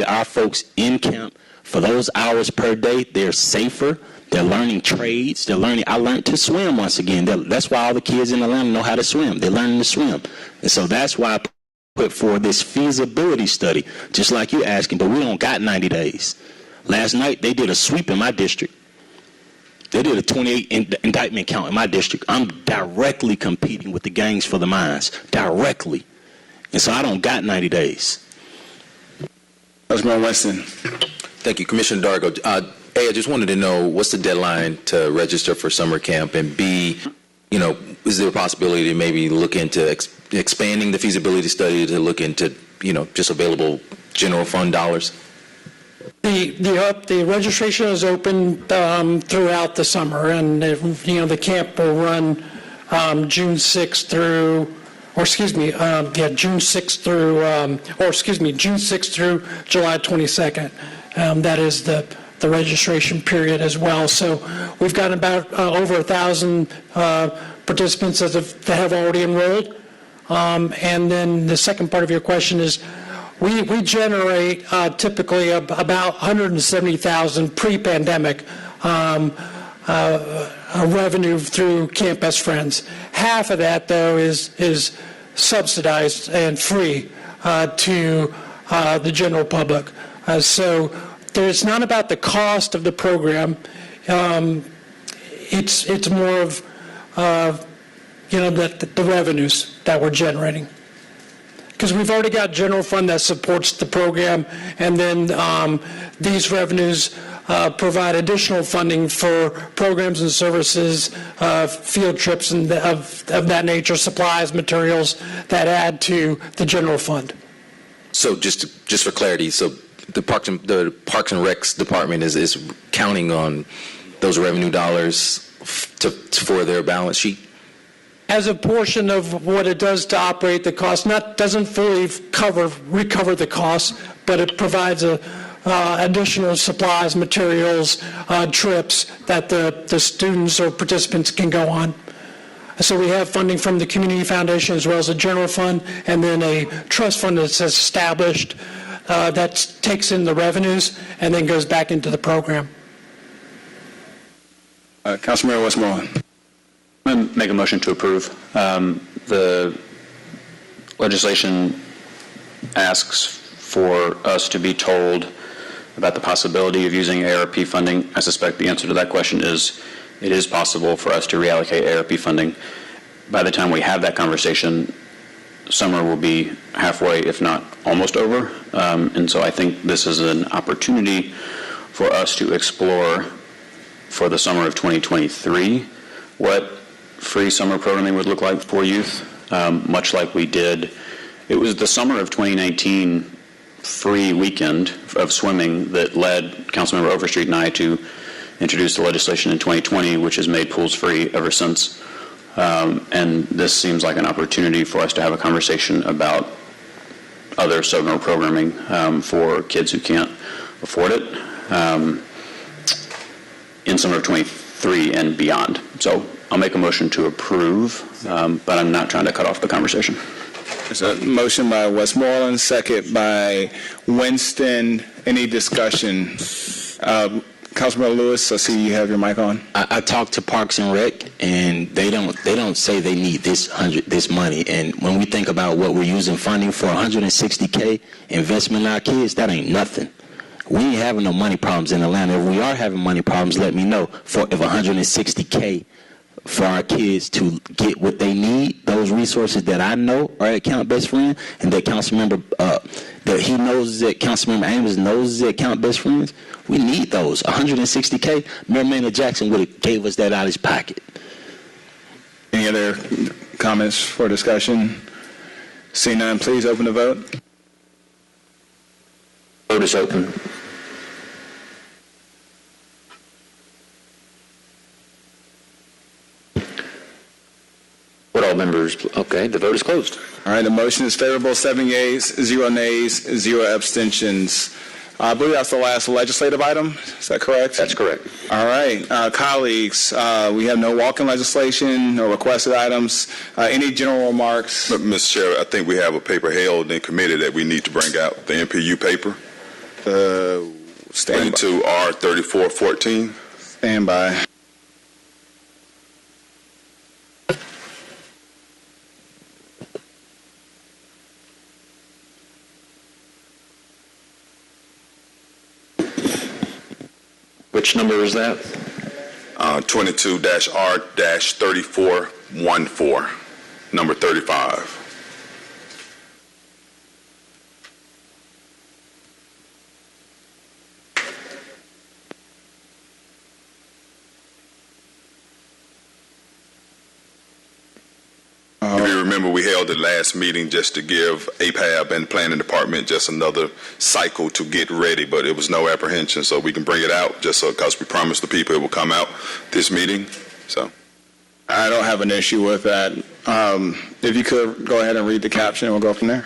[SPEAKER 20] our folks in camp for those hours per day. They're safer. They're learning trades. I learned to swim once again. That's why all the kids in Atlanta know how to swim. They're learning to swim. And so that's why I put forward this feasibility study, just like you're asking, but we don't got 90 days. Last night, they did a sweep in my district. They did a 28 indictment count in my district. I'm directly competing with the gangs for the mines, directly. And so I don't got 90 days.
[SPEAKER 1] Councilman Winston.
[SPEAKER 19] Thank you, Commissioner Dargo. A, I just wanted to know, what's the deadline to register for summer camp? And B, is there a possibility to maybe look into expanding the feasibility study to look into, just available general fund dollars?
[SPEAKER 16] The registration is open throughout the summer, and the camp will run June 6th through July 22nd. That is the registration period as well. So we've got about over 1,000 participants that have already enrolled. And then the second part of your question is, we generate typically about 170,000 pre-pandemic revenue through Camp Best Friends. Half of that, though, is subsidized and free to the general public. So it's not about the cost of the program. It's more of the revenues that we're generating. Because we've already got general fund that supports the program, and then these revenues provide additional funding for programs and services, field trips and of that nature, supplies, materials that add to the general fund.
[SPEAKER 19] So just for clarity, so the Parks and Recs department is counting on those revenue dollars for their balance sheet?
[SPEAKER 16] As a portion of what it does to operate the cost, doesn't fully recover the cost, but it provides additional supplies, materials, trips that the students or participants can go on. So we have funding from the Community Foundation as well as a general fund, and then a trust fund that's established that takes in the revenues and then goes back into the program.
[SPEAKER 1] Councilman Westmoreland.
[SPEAKER 10] I'm going to make a motion to approve. The legislation asks for us to be told about the possibility of using ARP funding. I suspect the answer to that question is it is possible for us to reallocate ARP funding. By the time we have that conversation, summer will be halfway, if not almost over. And so I think this is an opportunity for us to explore for the summer of 2023 what free summer programming would look like for youth, much like we did. It was the summer of 2019 free weekend of swimming that led Councilmember Overstreet and I to introduce the legislation in 2020, which has made pools free ever since. And this seems like an opportunity for us to have a conversation about other summer programming for kids who can't afford it. In summer of 2023, 3 and beyond. So I'll make a motion to approve, but I'm not trying to cut off the conversation.
[SPEAKER 1] There's a motion by Westmoreland, second by Winston. Any discussion? Councilman Lewis, I see you have your mic on.
[SPEAKER 20] I talked to Parks and Rec, and they don't say they need this money. And when we think about what we're using funding for, $160K investment in our kids, that ain't nothing. We ain't having no money problems in Atlanta. If we are having money problems, let me know. If $160K for our kids to get what they need, those resources that I know are at Count Best Friend, and that Councilmember that he knows that Councilmember Amos knows is at Count Best Friends, we need those. $160K. Mayor Maynard Jackson would have gave us that out of his pocket.
[SPEAKER 1] Any other comments for discussion? Seeing none, please open the vote.
[SPEAKER 3] Vote is open. Would all members, okay, the vote is closed.
[SPEAKER 1] All right, the motion is favorable, 7 yeas, 0 nays, 0 abstentions. I believe that's the last legislative item. Is that correct?
[SPEAKER 3] That's correct.
[SPEAKER 1] All right, colleagues, we have no walk-in legislation, no requested items. Any general remarks?
[SPEAKER 5] Mr. Chair, I think we have a paper held in committee that we need to bring out, the MPU paper.
[SPEAKER 1] Stand
[SPEAKER 5] to R3414.
[SPEAKER 1] Stand by.
[SPEAKER 3] Which number is that?
[SPEAKER 5] 22-R-3414, number 35. If you remember, we held the last meeting just to give APAB and the Planning Department just another cycle to get ready, but it was no apprehension, so we can bring it out just so because we promised the people it will come out this meeting. So
[SPEAKER 1] I don't have an issue with that. If you could go ahead and read the caption, we'll go from there.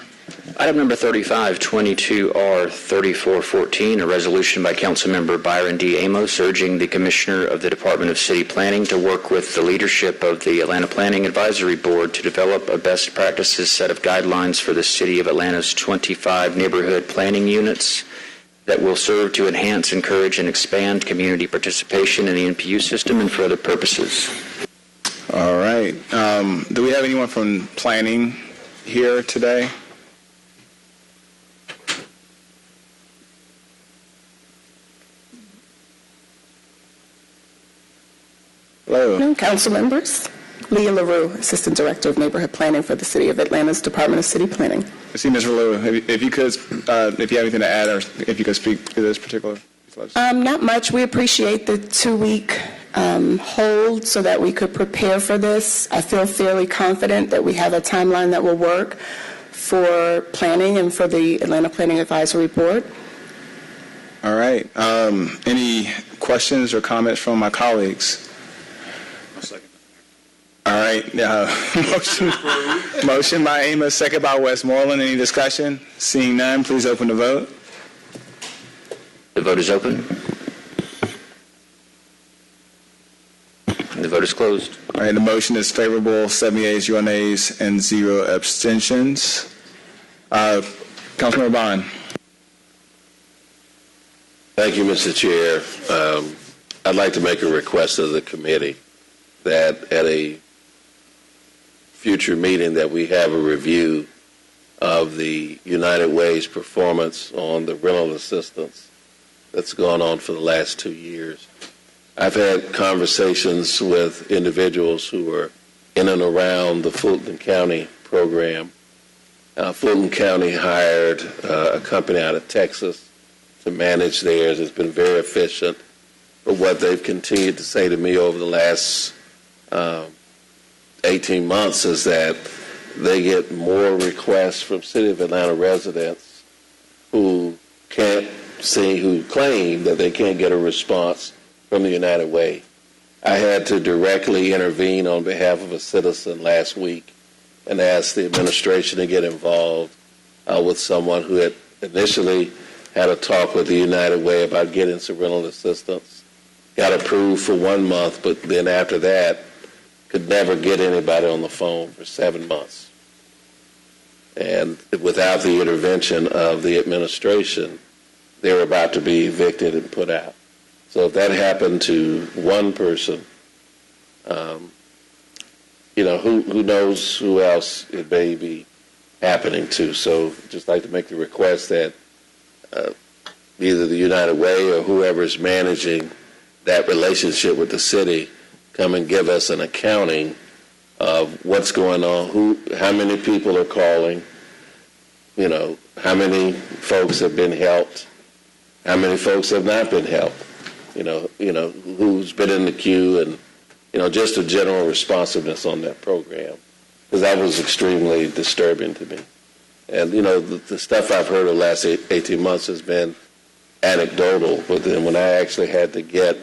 [SPEAKER 3] Item number 35, 22R3414, a resolution by Councilmember Byron D. Amos urging the Commissioner of the Department of City Planning to work with the leadership of the Atlanta Planning Advisory Board to develop a best practices set of guidelines for the City of Atlanta's 25 neighborhood planning units that will serve to enhance, encourage, and expand community participation in the NPU system and for other purposes.
[SPEAKER 1] All right. Do we have anyone from planning here today?
[SPEAKER 6] Hello. Council members. Leah LaRue, Assistant Director of Neighborhood Planning for the City of Atlanta's Department of City Planning.
[SPEAKER 1] I see Ms. LaRue. If you could, if you have anything to add, or if you could speak to this particular.
[SPEAKER 6] Not much. We appreciate the 2-week hold so that we could prepare for this. I feel fairly confident that we have a timeline that will work for planning and for the Atlanta Planning Advisory Board.
[SPEAKER 1] All right. Any questions or comments from my colleagues? All right. Motion by Amos, second by Westmoreland. Any discussion? Seeing none, please open the vote.
[SPEAKER 3] The vote is open. And the vote is closed.
[SPEAKER 1] All right. The motion is favorable, 7 yeas, 0 nays, and 0 abstentions. Councilmember Bond.
[SPEAKER 4] Thank you, Mr. Chair. I'd like to make a request of the committee that at a future meeting that we have a review of the United Way's performance on the rental assistance that's gone on for the last 2 years. I've had conversations with individuals who are in and around the Fulton County program. Fulton County hired a company out of Texas to manage theirs. It's been very efficient. But what they've continued to say to me over the last 18 months is that they get more requests from City of Atlanta residents who claim that they can't get a response from the United Way. I had to directly intervene on behalf of a citizen last week and ask the administration to get involved with someone who had initially had a talk with the United Way about getting some rental assistance. got approved for 1 month, but then after that could never get anybody on the phone for 7 months. And without the intervention of the administration, they were about to be evicted and put out. So if that happened to one person, who knows who else it may be happening to. So just like to make the request that either the United Way or whoever is managing that relationship with the city come and give us an accounting of what's going on, how many people are calling, how many folks have been helped, how many folks have not been helped, who's been in the queue, and just a general responsiveness on that program, because that was extremely disturbing to me. And the stuff I've heard the last 18 months has been anecdotal, but then when I actually had to get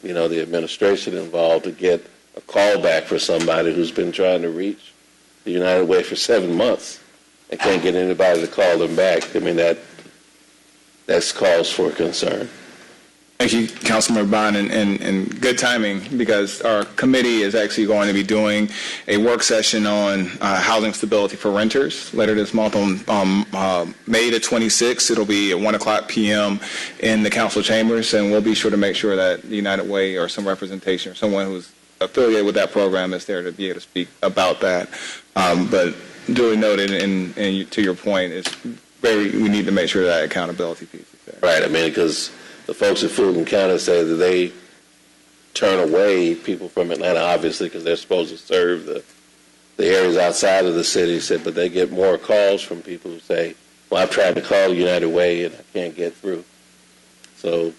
[SPEAKER 4] the administration involved to get a call back for somebody who's been trying to reach the United Way for 7 months and can't get anybody to call them back, I mean, that's cause for concern.
[SPEAKER 1] Thank you, Councilmember Bond, and good timing, because our committee is actually going to be doing a work session on housing stability for renters later this month on May the 26th. It'll be at 1:00 p.m. in the council chambers, and we'll be sure to make sure that the United Way or some representation or someone who's affiliated with that program is there to be able to speak about that. But duly noted, and to your point, we need to make sure that accountability piece is there.
[SPEAKER 4] Right, I mean, because the folks at Fulton County say that they turn away people from Atlanta, obviously, because they're supposed to serve the areas outside of the city, said, but they get more calls from people who say, well, I've tried to call United Way and I can't get through. So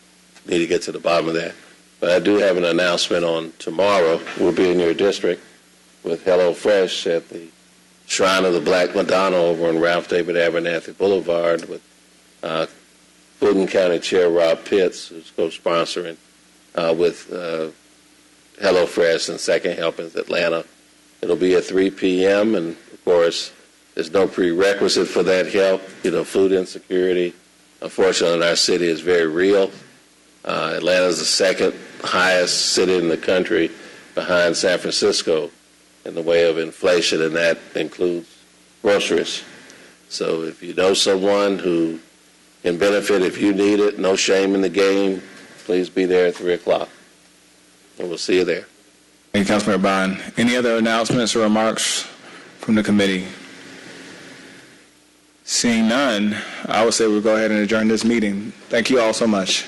[SPEAKER 4] need to get to the bottom of that. But I do have an announcement on tomorrow. We'll be in your district with Hello Fresh at the Shrine of the Black Madonna over on Ralph David Abernathy Boulevard with Fulton County Chair Rob Pitts, who's co-sponsoring with Hello Fresh and Second Helpings Atlanta. It'll be at 3 p.m. and of course, there's no prerequisite for that help. Food insecurity, unfortunately, in our city is very real. Atlanta is the second highest city in the country behind San Francisco in the way of inflation, and that includes groceries. So if you know someone who can benefit, if you need it, no shame in the game, please be there at 3 o'clock. And we'll see you there.
[SPEAKER 1] Thank you, Councilmember Bond. Any other announcements or remarks from the committee? Seeing none, I would say we'll go ahead and adjourn this meeting. Thank you all so much.